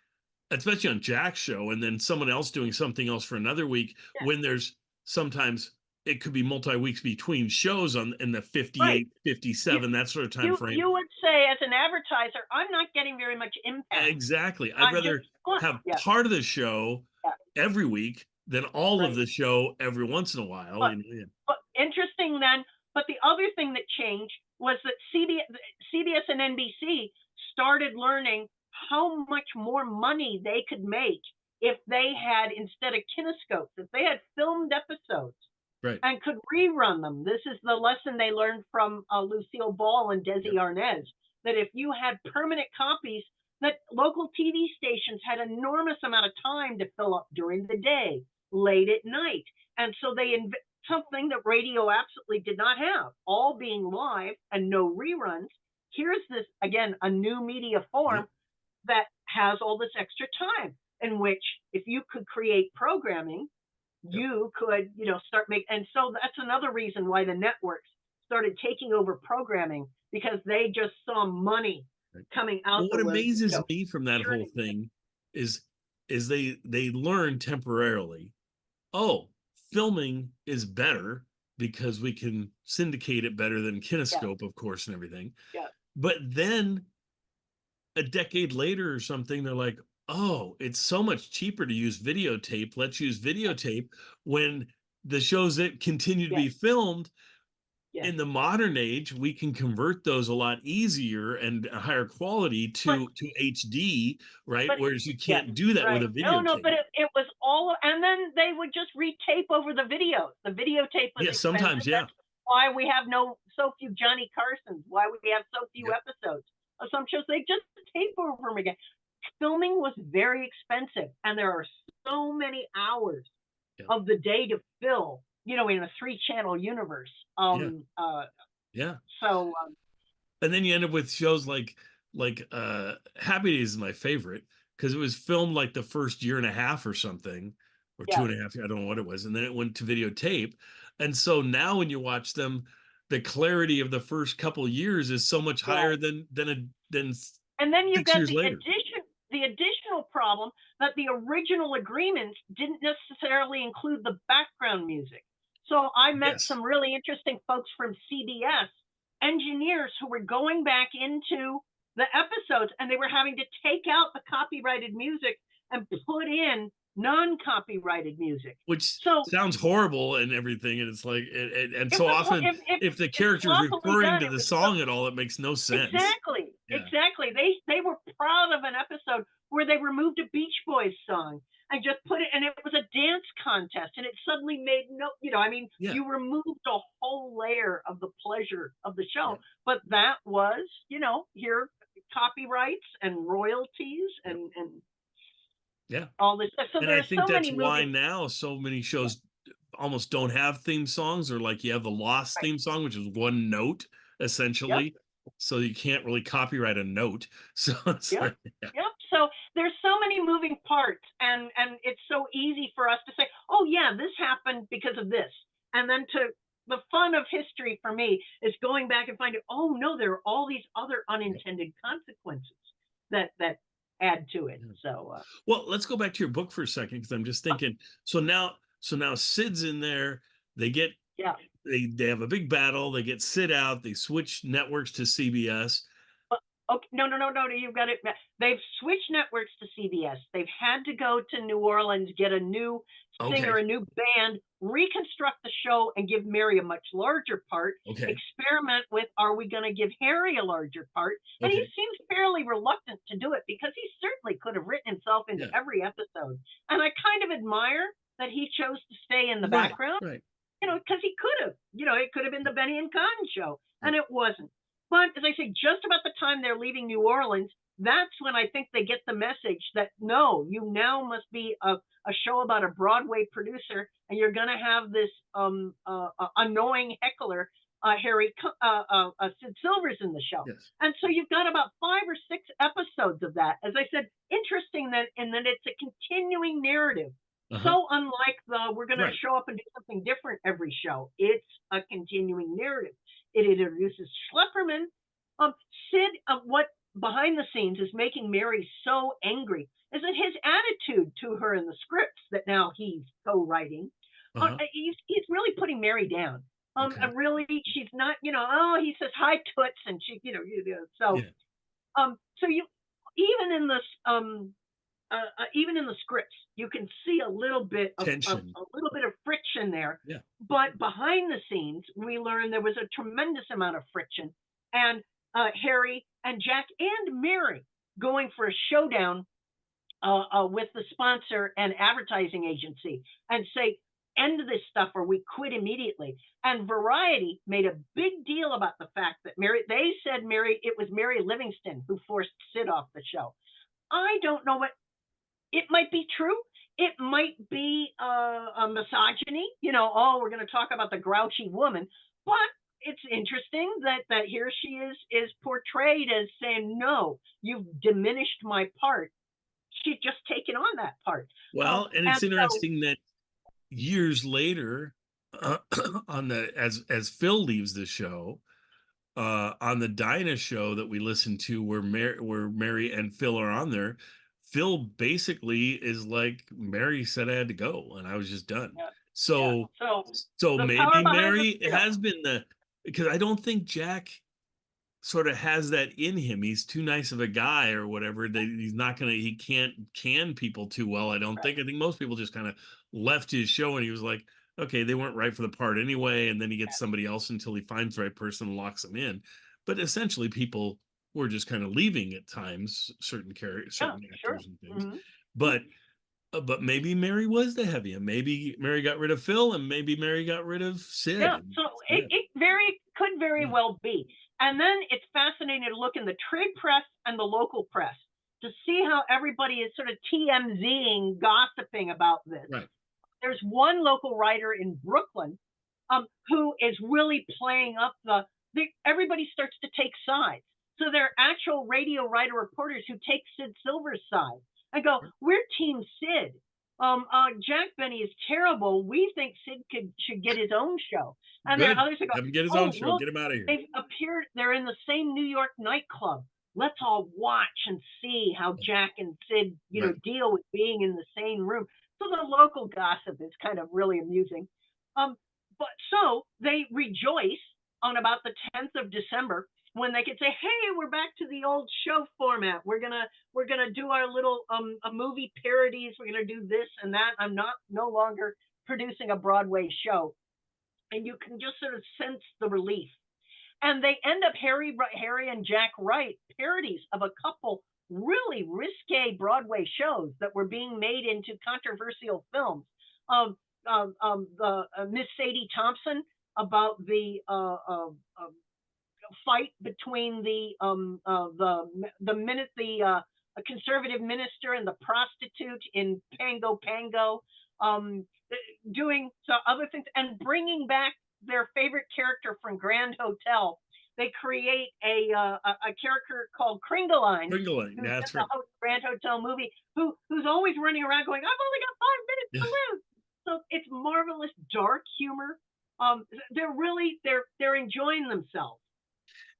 especially on Jack's show, and then someone else doing something else for another week, when there's sometimes it could be multi-weeks between shows in the 58, 57, that sort of time frame. You would say, as an advertiser, I'm not getting very much impact. Exactly. I'd rather have part of the show every week than all of the show every once in a while. But interesting then, but the other thing that changed was that CBS and NBC started learning how much more money they could make if they had, instead of kinescopes, if they had filmed episodes. And could rerun them. This is the lesson they learned from Lucille Ball and Desi Arnaz, that if you had permanent copies, that local TV stations had an enormous amount of time to fill up during the day, late at night. And so they something that radio absolutely did not have, all being live and no reruns. Here's this, again, a new media form that has all this extra time, in which if you could create programming, you could, start making, and so that's another reason why the networks started taking over programming, because they just saw money coming out. What amazes me from that whole thing is they learn temporarily, filming is better because we can syndicate it better than kinescope, of course, and everything. But then a decade later or something, they're like, oh, it's so much cheaper to use videotape. Let's use videotape, when the shows that continue to be filmed in the modern age, we can convert those a lot easier and a higher quality to HD, right? Whereas you can't do that with a videotape. No, but it was all, and then they would just retape over the videos. The videotape was expensive. Sometimes, That's why we have so few Johnny Carsons, why we have so few episodes of some shows. They just tape over them again. Filming was very expensive, and there are so many hours of the day to fill, in a 3-channel universe. So and then you end up with shows like Happy Days is my favorite because it was filmed like the first year and a half or something, or 2.5 years, I don't know what it was, and then it went to videotape. And so now when you watch them, the clarity of the first couple of years is so much higher than and then you've got the additional problem that the original agreements didn't necessarily include the background music. So I met some really interesting folks from CBS, engineers who were going back into the episodes, and they were having to take out the copyrighted music and put in non-copyrighted music, which sounds horrible and everything. And it's like, and so often if the character is referring to the song at all, it makes no sense. Exactly. They were proud of an episode where they removed a Beach Boys song and just put it, and it was a dance contest, and it suddenly made you removed a whole layer of the pleasure of the show. But that was, here copyrights and royalties and all this stuff. So and I think that's why now so many shows almost don't have theme songs, or like you have the Lost theme song, which is one note essentially. So you can't really copyright a note. So it's So there's so many moving parts, and it's so easy for us to say, oh yeah, this happened because of this. And then the fun of history for me is going back and finding, oh no, there are all these other unintended consequences that add to it. So well, let's go back to your book for a second, because I'm just thinking, so now Sid's in there, they get they have a big battle, they get Sid out, they switch networks to CBS. Okay, no, you've got it. They've switched networks to CBS. They've had to go to New Orleans, get a new singer, a new band, reconstruct the show, and give Mary a much larger part. Experiment with, are we going to give Harry a larger part? And he seems fairly reluctant to do it, because he certainly could have written himself into every episode. And I kind of admire that he chose to stay in the background, because he could have, it could have been the Benny and Cotton show, and it wasn't. But as I say, just about the time they're leaving New Orleans, that's when I think they get the message that, no, you now must be a show about a Broadway producer, and you're going to have this annoying heckler, Sid Silver's in the show. And so you've got about 5 or 6 episodes of that. As I said, interesting that it's a continuing narrative. So unlike we're going to show up and do something different every show. It's a continuing narrative. It introduces Schlepperman. Sid, what behind the scenes is making Mary so angry is that his attitude to her in the scripts that now he's co-writing, he's really putting Mary down. Really, she's not, he says hi toots, and she, so you even in the scripts, you can see a little bit of friction there. But behind the scenes, we learn there was a tremendous amount of friction, and Harry and Jack and Mary going for a showdown with the sponsor and advertising agency and say, end this stuff or we quit immediately. And Variety made a big deal about the fact that it was Mary Livingston who forced Sid off the show. I don't know what. It might be true. It might be a misogyny. We're going to talk about the grouchy woman. But it's interesting that here she is portrayed as saying, no, you've diminished my part. She's just taken on that part. Well, and it's interesting that years later, as Phil leaves the show, on the Dinah show that we listened to, where Mary and Phil are on there, Phil basically is like, Mary said I had to go and I was just done. So maybe Mary has been because I don't think Jack sort of has that in him. He's too nice of a guy or whatever, that he can't can people too well. I don't think. I think most people just kind of left his show and he was like, okay, they weren't right for the part anyway, and then he gets somebody else until he finds the right person and locks them in. But essentially, people were just kind of leaving at times, certain actors and things. But maybe Mary was the heavy, and maybe Mary got rid of Phil, and maybe Mary got rid of Sid. Yeah, so it could very well be. And then it's fascinating to look in the trade press and the local press to see how everybody is sort of TMZing, gossiping about this. Right. There's one local writer in Brooklyn who is really playing up everybody starts to take sides. So there are actual radio writer reporters who take Sid Silver's side and go, we're Team Sid. Jack Benny is terrible. We think Sid should get his own show. And there are others who go, have him get his own show. Look, get him out of here. They've appeared. They're in the same New York nightclub. Let's all watch and see how Jack and Sid, deal with being in the same room. So the local gossip is kind of really amusing. But so they rejoice on about the 10th of December when they could say, hey, we're back to the old show format. We're gonna do our little movie parodies. We're gonna do this and that. I'm no longer producing a Broadway show. And you can just sort of sense the relief. And they end up, Harry and Jack write parodies of a couple really risque Broadway shows that were being made into controversial films. The Miss Sadie Thompson about the fight between the conservative minister and the prostitute in Pango Pango, doing some other things and bringing back their favorite character from Grand Hotel. They create a character called Kringeline. That's right. The Grand Hotel movie, who's always running around going, I've only got 5 minutes to live. So it's marvelous dark humor. They're enjoying themselves.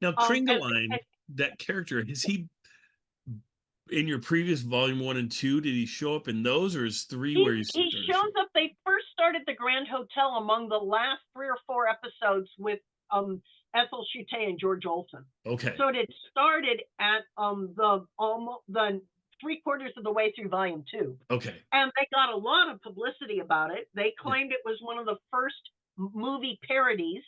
Now, Kringeline, that character, is he in your previous volume 1 and 2? Did he show up in those, or is 3 where he shows up? They first started the Grand Hotel among the last 3 or 4 episodes with Ethel Chute and George Olson. Okay. So it had started at the 3/4 of the way through volume 2. Okay. And they got a lot of publicity about it. They claimed it was one of the first movie parodies.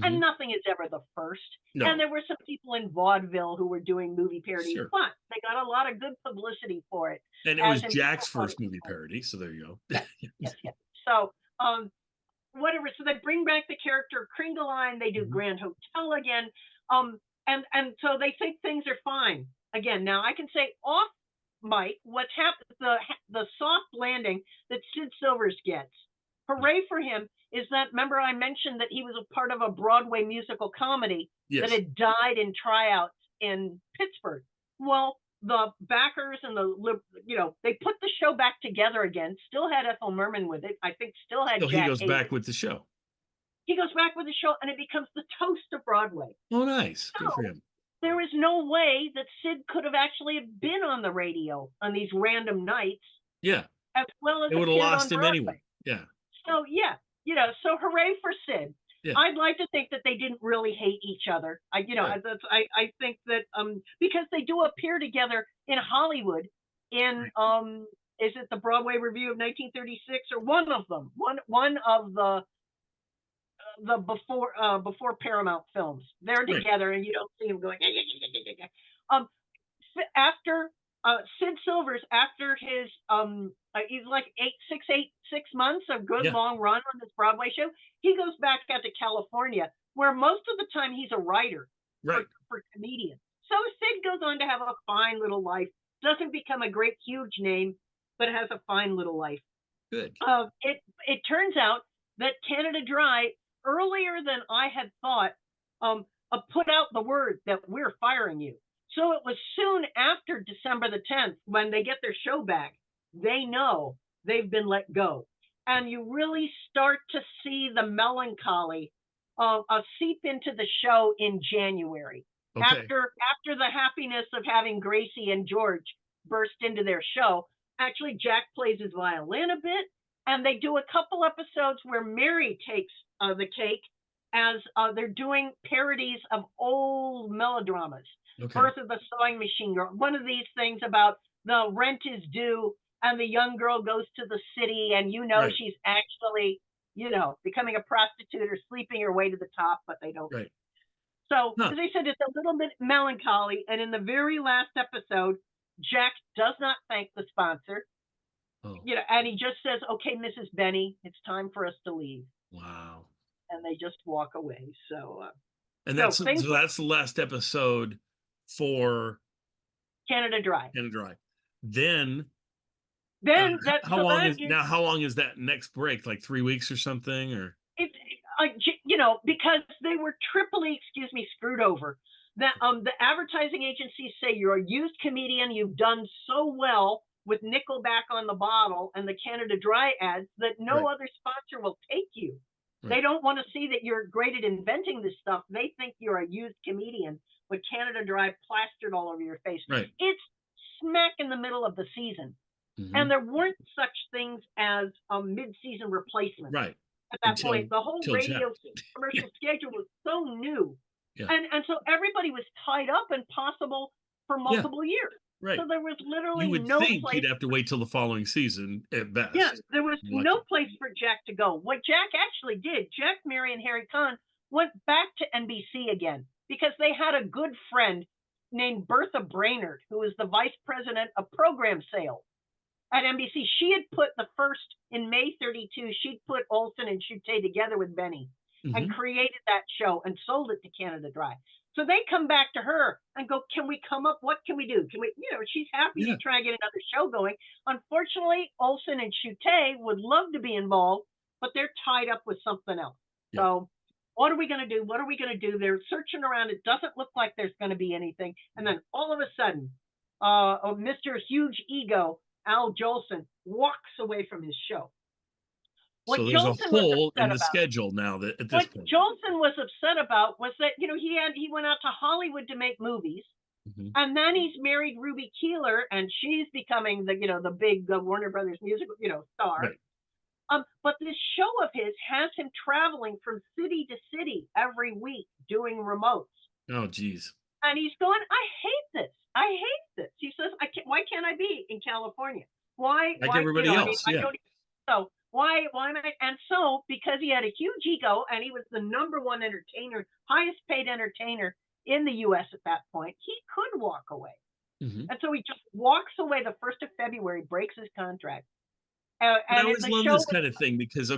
And nothing is ever the first. No. And there were some people in vaudeville who were doing movie parodies, but they got a lot of good publicity for it. And it was Jack's first movie parody, so there you go. Yes. So, whatever. So they bring back the character Kringeline. They do Grand Hotel again. And so they think things are fine again. Now I can say off mic what's happened. The soft landing that Sid Silvers gets. Hooray for him. Is that, remember I mentioned that he was a part of a Broadway musical comedy that had died in tryouts in Pittsburgh. Well, the backers and they put the show back together again, still had Ethel Merman with it. I think still had Jack. He goes back with the show. He goes back with the show and it becomes the toast of Broadway. Oh, nice. So, good for him. There is no way that Sid could have actually been on the radio on these random nights. Yeah. As well as they would have lost him anyway. Yeah. So, yeah. So hooray for Sid. Yeah. I'd like to think that they didn't really hate each other. I think that because they do appear together in Hollywood in is it the Broadway Review of 1936 or one of them, one of the before Paramount films. They're together and you don't see them going. After Sid Silvers, after his he's like 6 months, a good long run on this Broadway show. He goes back out to California, where most of the time he's a writer for comedians. So Sid goes on to have a fine little life. Doesn't become a great, huge name, but has a fine little life. Good. It turns out that Canada Dry, earlier than I had thought, put out the word that we're firing you. So it was soon after December the 10th when they get their show back. They know they've been let go. And you really start to see the melancholy seep into the show in January. Okay. After the happiness of having Gracie and George burst into their show, actually Jack plays his violin a bit, and they do a couple episodes where Mary takes the cake as they're doing parodies of old melodramas. Okay. Birth of the Sewing Machine Girl. One of these things about the rent is due and the young girl goes to the city and she's actually becoming a prostitute or sleeping her way to the top, but they don't. Right. So, as I said, it's a little bit melancholy. And in the very last episode, Jack does not thank the sponsor. Oh. And he just says, "Okay, Mrs. Benny, it's time for us to leave." Wow. And they just walk away. So, and that's the last episode for Canada Dry. Then how long is that next break? Like 3 weeks or something, or because they were triply, screwed over. That the advertising agencies say you're a used comedian. You've done so well with Nickelback on the bottle and the Canada Dry ads that no other sponsor will take you. Right. They don't want to see that you're great at inventing this stuff. They think you're a used comedian with Canada Dry plastered all over your face. Right. It's smack in the middle of the season. And there weren't such things as a mid-season replacement. Right. At that point, the whole radio commercial schedule was so new. Yeah. And so everybody was tied up and possible for multiple years. Right. So there was literally you would no think place. You'd have to wait till the following season at best. Yeah, there was no place for Jack to go. What Jack actually did, Jack, Mary, and Harry Kahn went back to NBC again because they had a good friend named Bertha Brainerd, who was the vice president of program sales at NBC. She had put the first, in May 32, she'd put Olsen and Chute together with Benny and created that show and sold it to Canada Dry. So they come back to her and go, "Can we come up? What can we do? Can we?" She's happy to try and get another show going. Unfortunately, Olsen and Chute would love to be involved, but they're tied up with something else. Yep. So what are we going to do? What are we going to do? They're searching around. It doesn't look like there's going to be anything. And then all of a sudden, Mr. Huge Ego, Al Jolson, walks away from his show. So there's a hole in the schedule now that at this point. What Jolson was upset about was that, he went out to Hollywood to make movies, and then he's married Ruby Keeler, and she's becoming the big Warner Brothers musical, star. Right. But this show of his has him traveling from city to city every week doing remotes. Oh, geez. And he's going, "I hate this. He says, why can't I be in California? Why? Everybody else. So why am I? And so, because he had a huge ego and he was the #1 entertainer, highest paid entertainer in the U.S. at that point, he could walk away. And so he just walks away the 1st of February, breaks his contract. I always love this kind of thing because,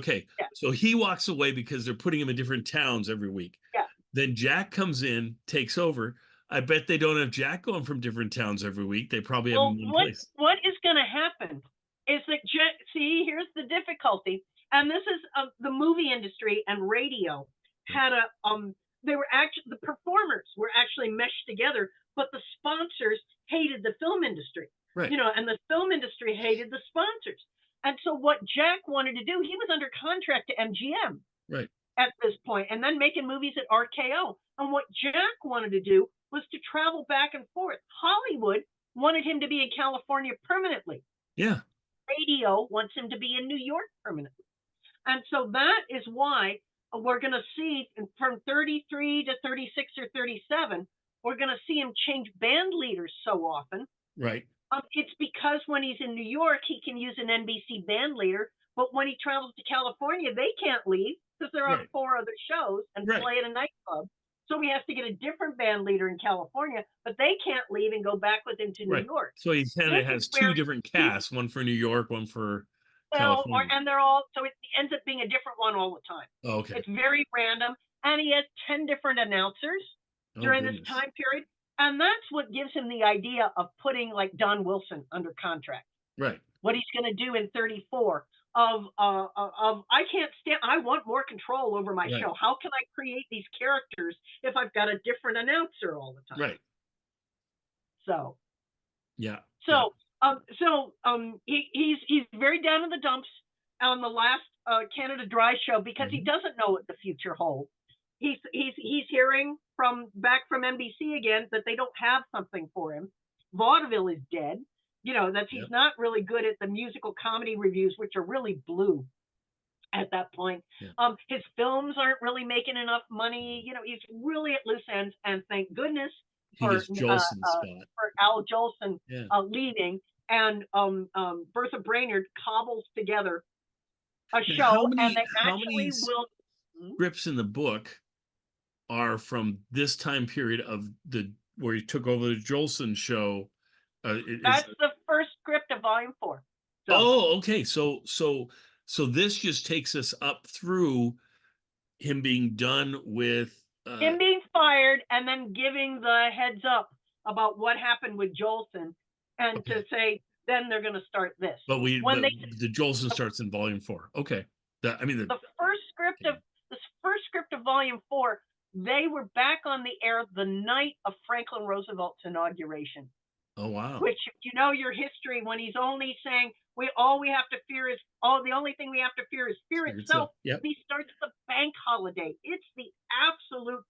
so he walks away because they're putting him in different towns every week. Yeah. Then Jack comes in, takes over. I bet they don't have Jack going from different towns every week. They probably have him in one place. What is going to happen is that, here's the difficulty. And this is the movie industry and radio had the performers were actually meshed together, but the sponsors hated the film industry. Right. And the film industry hated the sponsors. And so what Jack wanted to do, he was under contract to MGM. Right. At this point, and then making movies at RKO. And what Jack wanted to do was to travel back and forth. Hollywood wanted him to be in California permanently. Yeah. Radio wants him to be in New York permanently. And so that is why we're going to see from 33 to 36 or 37, we're going to see him change band leaders so often. Right. It's because when he's in New York, he can use an NBC band leader. But when he travels to California, they can't leave because they're on 4 other shows and play at a nightclub. So he has to get a different band leader in California, but they can't leave and go back with him to New York. So he kind of has 2 different casts, one for New York, one for California. And they're all, so it ends up being a different one all the time. Oh, okay. It's very random. And he has 10 different announcers during this time period. And that's what gives him the idea of putting like Don Wilson under contract. Right. What he's going to do in 34 I want more control over my show. How can I create these characters if I've got a different announcer all the time? Right. So. Yeah. So he's very down in the dumps on the last Canada Dry show because he doesn't know what the future holds. He's hearing back from NBC again that they don't have something for him. Vaudeville is dead. That he's not really good at the musical comedy reviews, which are really blue at that point. Yeah. His films aren't really making enough money. He's really at loose ends. And thank goodness for Al Jolson leaving. And Bertha Brainerd cobbles together a Now, show, and they how many actually will. scripts in the book are from this time period of where he took over the Jolson show? That's the first script of volume 4. So, oh, okay. So this just takes us up through him being done with him being fired and then giving the heads up about what happened with Jolson, and to say then they're going to start this. But the Jolson starts in volume 4. Okay. The first script of volume 4, they were back on the air the night of Franklin Roosevelt's inauguration. Oh, wow. Which, if you know your history, when he's only saying the only thing we have to fear is fear itself. Yep. He starts the bank holiday. It's the absolute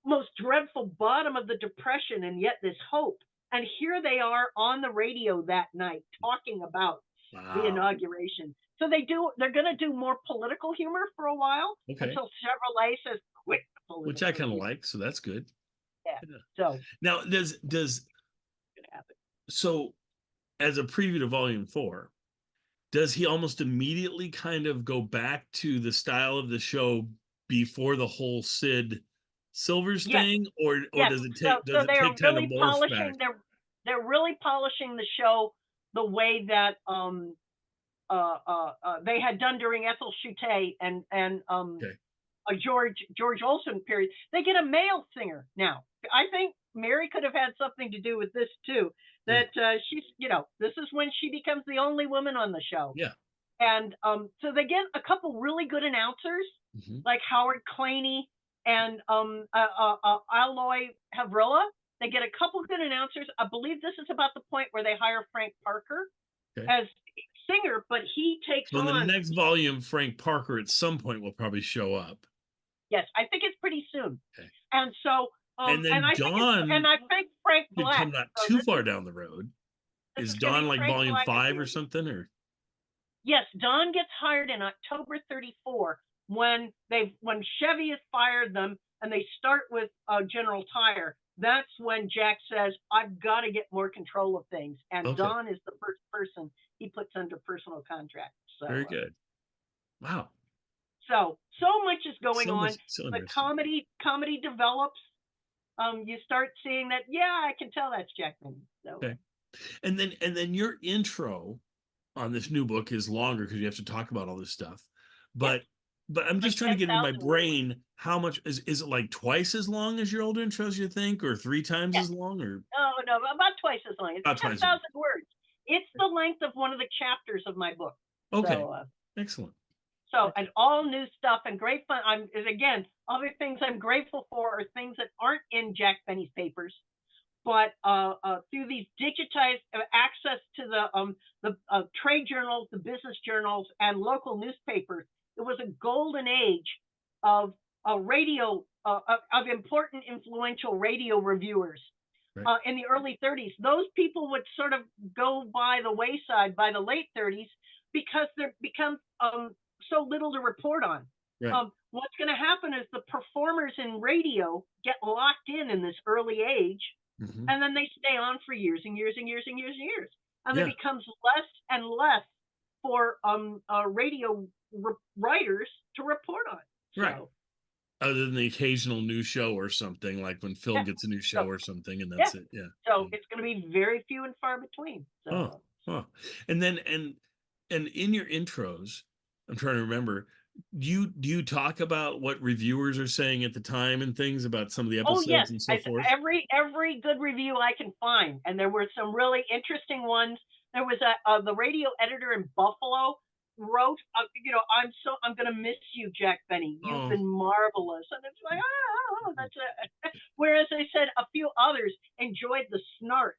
most dreadful bottom of the Depression, and yet this hope. And here they are on the radio that night talking about the inauguration. So they're going to do more political humor for a while until Chevrolet says quit political which I kind of like, so that's good. Yeah. So now so as a preview to volume 4, does he almost immediately kind of go back to the style of the show before the whole Sid Silvers thing, or does it take take time to morph back? They're really polishing the show the way that they had done during Ethel Chute and a George Olson period. They get a male singer now. I think Mary could have had something to do with this too. That she's, this is when she becomes the only woman on the show. Yeah. And so they get a couple really good announcers, like Howard Claney and Aloy Havrilla. They get a couple good announcers. I believe this is about the point where they hire Frank Parker as singer, but he takes on. So in the next volume, Frank Parker at some point will probably show up. Yes, I think it's pretty soon. Okay. And so, and then Dawn, I think Frank Black come not too far down the road. Is Dawn like Frank volume Black 5 or something, or? Yes, Dawn gets hired in October 34 when Chevy has fired them and they start with General Tire. That's when Jack says, "I've got to get more control of things," and Dawn is the first person he puts under personal contract. So very good. Wow. So much is going on. The comedy develops. You start seeing that. Yeah, I can tell that's Jack Benny. So. Okay. And then your intro on this new book is longer because you have to talk about all this stuff. But I'm just trying to get in my brain how much is it, like twice as long as your old intros, you think, or 3 times as long, or? No, about twice as long. It's 10,000 words. It's the length of one of the chapters of my book. Okay. So, excellent. So, and all new stuff and great fun. Again, other things I'm grateful for are things that aren't in Jack Benny's papers, but through these digitized access to the trade journals, the business journals, and local newspapers, it was a golden age of radio, of important, influential radio reviewers. Right. In the early 30s, those people would sort of go by the wayside by the late 30s because there becomes so little to report on. Right. What's going to happen is the performers in radio get locked in this early age, and then they stay on for years and years and years and years and years, and there becomes less and less for radio writers to report on. Right. So, other than the occasional new show or something, like when Phil gets a new show or something, and that's it. Yeah. So it's going to be very few and far between. So. And then and in your intros, I'm trying to remember. Do you talk about what reviewers are saying at the time and things about some of the episodes and so forth? Every good review I can find, and there were some really interesting ones. There was the radio editor in Buffalo wrote, I'm going to miss you, Jack Benny. You've been marvelous. And it's like, that's it. Whereas I said a few others enjoyed the snark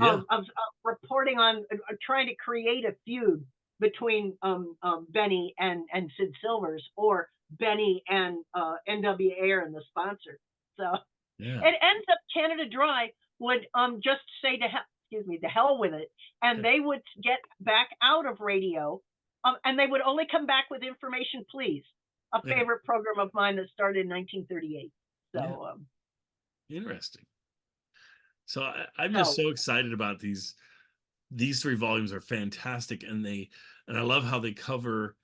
of reporting on, trying to create a feud between Benny and Sid Silvers, or Benny and NWA and the sponsor. So it ends up Canada Dry would just say to hell with it, and they would get back out of radio. And they would only come back with Information Please, a favorite program of mine that started in 1938. So interesting. So I'm just so excited about these 3 volumes. Are fantastic, and I love how they cover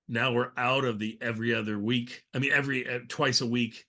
Now we're out of the every other week. I mean, every twice a week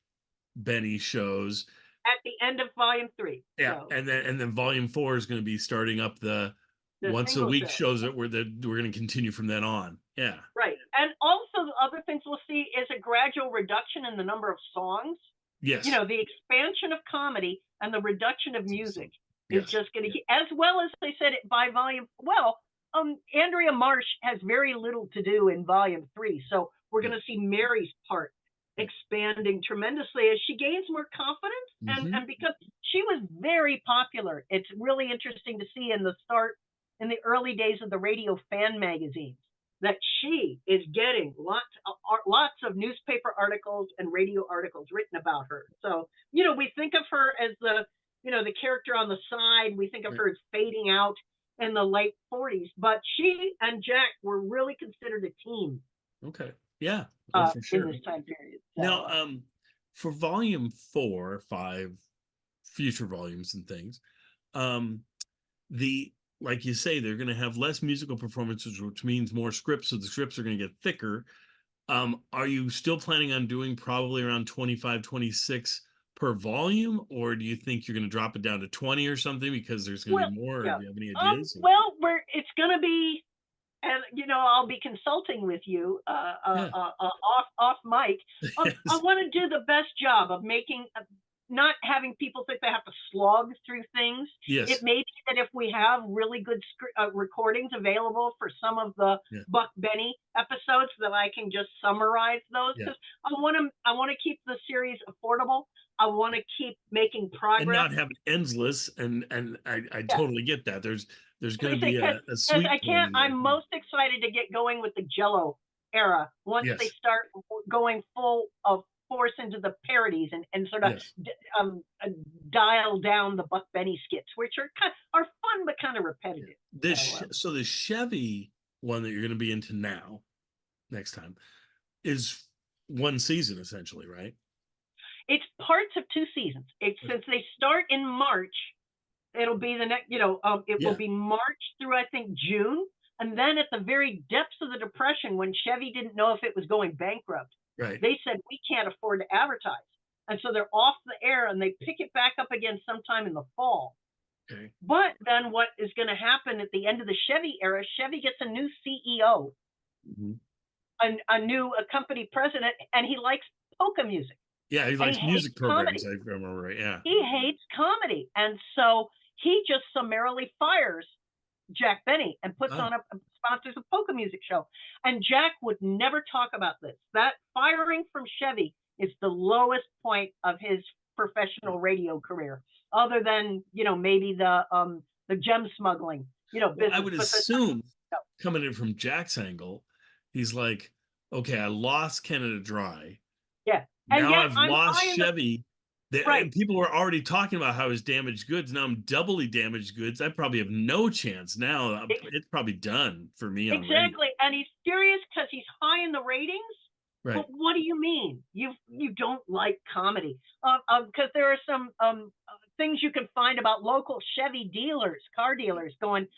Benny shows at the end of volume 3. Yeah, so. and then volume 4 is going to be starting up the once a week shows that we're going to continue from then on. Yeah, right. And also the other things we'll see is a gradual reduction in the number of songs. Yes, the expansion of comedy and the reduction of music is just going to, as well as they said it by volume. Well, Andrea Marsh has very little to do in volume 3, so we're going to see Mary's part expanding tremendously as she gains more confidence, and because she was very popular. It's really interesting to see in the early days of the radio fan magazines that she is getting lots of newspaper articles and radio articles written about her. So, we think of her as the character on the side. We think of her as fading out in the late 40s, but she and Jack were really considered a team. Okay. Yeah. For sure. In this time period. So. Now, for volume 4, 5, future volumes and things, like you say, they're going to have less musical performances, which means more scripts. So the scripts are going to get thicker. Are you still planning on doing probably around 25, 26 per volume, or do you think you're going to drop it down to 20 or something because there's going to be more? Yeah. Do you have any ideas? It's going to be, and I'll be consulting with you off mic. Yes. I want to do the best job of making. Not having people think they have to slog through things. Yes. It may be that if we have really good recordings available for some of the Buck Benny episodes, that I can just summarize those, because I want to keep the series affordable. I want to keep making progress and not have it endless. And I totally get that. There's going to be a sweet. I'm most excited to get going with the Jello era once they start going full of force into the parodies and sort of dial down the Buck Benny skits, which are fun but kind of repetitive. So the Chevy one that you're going to be into next time, is one season essentially, right? It's parts of 2 seasons. Since they start in March, it'll be the next. Will be March through I think June, and then at the very depths of the Depression, when Chevy didn't know if it was going bankrupt. Right. They said, we can't afford to advertise. And so they're off the air, and they pick it back up again sometime in the fall. Okay. But then what is going to happen at the end of the Chevy era, Chevy gets a new CEO, a new company president, and he likes polka music. Yeah, he likes music programs, I remember, right? Yeah. He hates comedy. And so he just summarily fires Jack Benny and puts on sponsors a polka music show. And Jack would never talk about this. That firing from Chevy is the lowest point of his professional radio career, other than maybe the gem smuggling business. I would assume coming in from Jack's angle, he's like, okay, I lost Canada Dry. Yeah. Now I've lost Chevy. And people were already talking about how it's damaged goods. Now I'm doubly damaged goods. I probably have no chance now. It's probably done for me. Exactly. And he's furious because he's high in the ratings. Right. But what do you mean? You don't like comedy? Because there are some things you can find about local Chevy dealers, car dealers, going,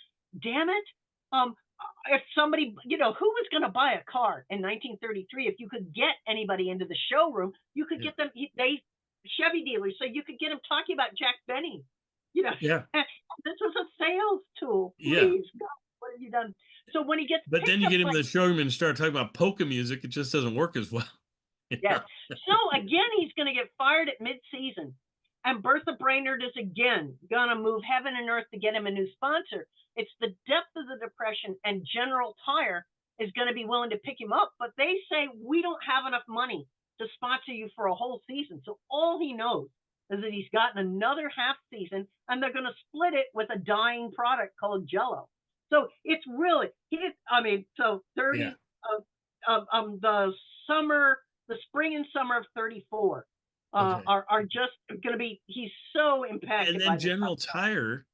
damn it. If somebody, who was going to buy a car in 1933? If you could get anybody into the showroom, you could get them. Chevy dealers, so you could get him talking about Jack Benny. This was a sales tool. Please, God, what have you done? So when he gets, but then you get him in the showroom and start talking about polka music, it just doesn't work as well. Yes. So again, he's going to get fired at mid-season, and Bertha Brainerd is again going to move heaven and earth to get him a new sponsor. It's the depth of the Depression, and General Tire is going to be willing to pick him up, but they say we don't have enough money to sponsor you for a whole season. So all he knows is that he's gotten another half season, and they're going to split it with a dying product called Jello. So it's really, so 30, the spring and summer of 34 are just going to be, he's so impacted. And then General Tire,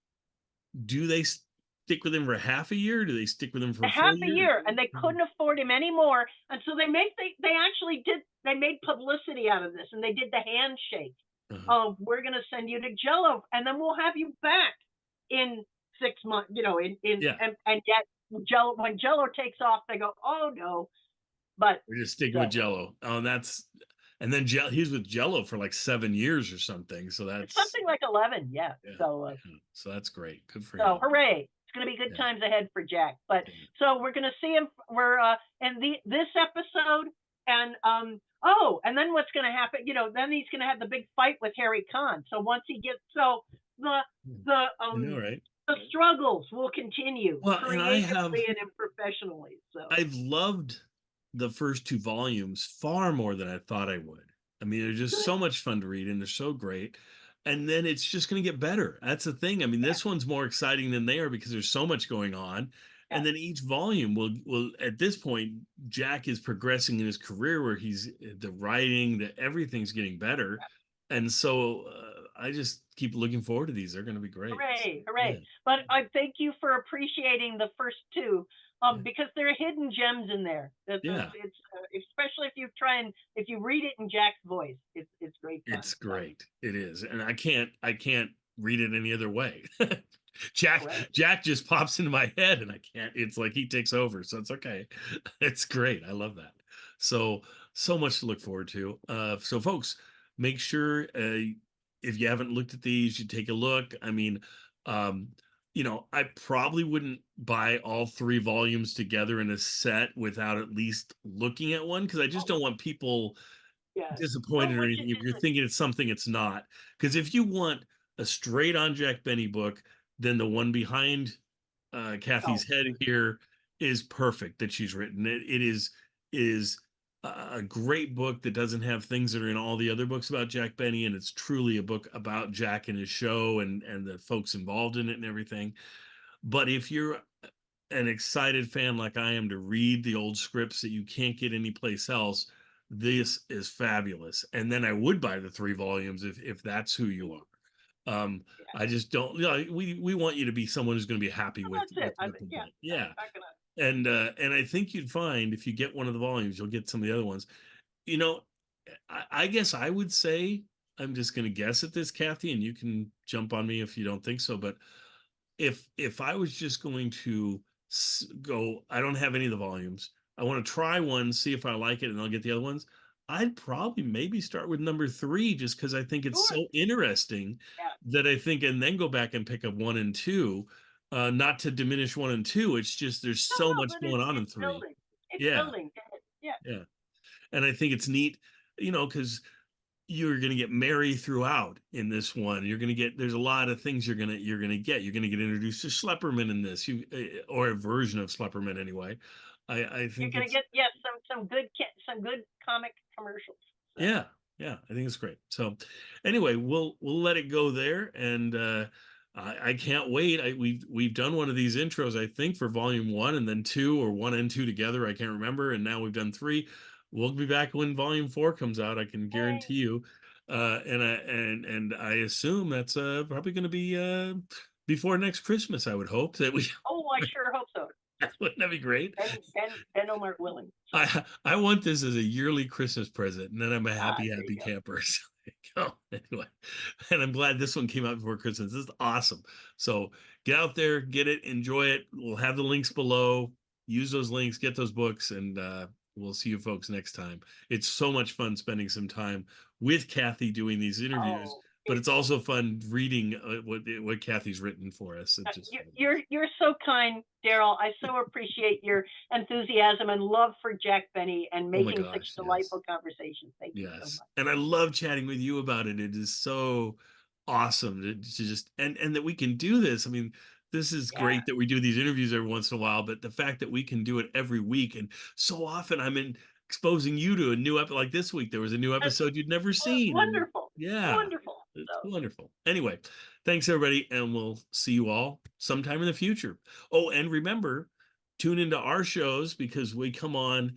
do they stick with him for half a year? Do they stick with him for half a year? And they couldn't afford him anymore. And so they made publicity out of this, and they did the handshake of, we're going to send you to Jello, and then we'll have you back in 6 months, and yet Jello, when Jello takes off, they go, oh no, But we're just sticking with Jello. Oh, and then he's with Jello for like 7 years or something. So that's something like 11. Yeah. So that's great. Good for so him. hooray. It's going to be good times ahead for Jack. But so we're going to see him. We're in this episode, and and then what's going to happen? Then he's going to have the big fight with Harry Khan. So once he gets the struggles will continue creatively and professionally. So I've loved the first 2 volumes far more than I thought I would. I mean, they're just so much fun to read, and they're so great. And then it's just going to get better. That's the thing. I mean, this one's more exciting than they are because there's so much going on. And then each volume will at this point, Jack is progressing in his career where he's the writing, everything's getting better. And so I just keep looking forward to these. They're going to be great. Hooray, hooray. Yeah. But I thank you for appreciating the first 2 because there are hidden gems in there. It's especially if you read it in Jack's voice, it's great fun. It's great. It is. And I can't read it any other way. Jack just pops into my head and I can't, it's like he takes over. So it's okay. It's great. I love that. So much to look forward to. So folks, make sure if you haven't looked at these, you take a look. I mean, I probably wouldn't buy all 3 volumes together in a set without at least looking at one, because I just don't want people disappointed or anything if you're thinking it's something it's not. Because if you want a straight on Jack Benny book, then the one behind Kathy's head here is perfect that she's written. It is a great book that doesn't have things that are in all the other books about Jack Benny, and it's truly a book about Jack and his show and the folks involved in it and everything. But if you're an excited fan like I am to read the old scripts that you can't get anyplace else, this is fabulous. And then I would buy the 3 volumes if that's who you are. I just don't, we want you to be someone who's going to be happy with it. And I think you'd find if you get one of the volumes, you'll get some of the other ones. I guess I would say, I'm just going to guess at this, Kathy, and you can jump on me if you don't think so. But if I was just going to go, I don't have any of the volumes. I want to try one, see if I like it, and I'll get the other ones. I'd probably maybe start with number 3, just because I think it's so interesting that I think, and then go back and pick up 1 and 2. Not to diminish 1 and 2. It's just there's so much going on in 3. It's building. Yeah. And I think it's neat, because you're going to get Mary throughout in this one. You're going to get, there's a lot of things you're going to get. You're going to get introduced to Schlepperman in this, or a version of Schlepperman anyway. I think you're going to get some good comic commercials. So. Yeah, I think it's great. So anyway, we'll let it go there, and I can't wait. We've done one of these intros, I think, for volume 1 and then 2, or 1 and 2 together. I can't remember. And now we've done 3. We'll be back when volume 4 comes out. I can guarantee you. And I assume that's probably going to be before next Christmas. I would hope that we. Oh, I sure hope so. Wouldn't that be great? Ben Omar willing. I want this as a yearly Christmas present, and then I'm a happy camper. So anyway, and I'm glad this one came out before Christmas. This is awesome. So get out there, get it, enjoy it. We'll have the links below. Use those links, get those books, and we'll see you folks next time. It's so much fun spending some time with Kathy doing these interviews. But it's also fun reading what Kathy's written for us. You're so kind, Daryl. I so appreciate your enthusiasm and love for Jack Benny and making such delightful conversations. Thank you so much. And I love chatting with you about it. It is so awesome to just and that we can do this. I mean, this is great that we do these interviews every once in a while, but the fact that we can do it every week, and so often I'm exposing you to a new episode. Like this week, there was a new episode you'd never seen. Wonderful. Wonderful. It's wonderful. Anyway, thanks everybody, and we'll see you all sometime in the future. Oh, and remember, tune into our shows, because we come on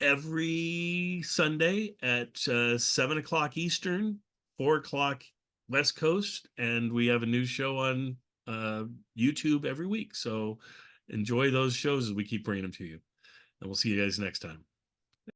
every Sunday at 7 o'clock Eastern, 4 o'clock West Coast, and we have a new show on YouTube every week. So enjoy those shows as we keep bringing them to you. And we'll see you guys next time.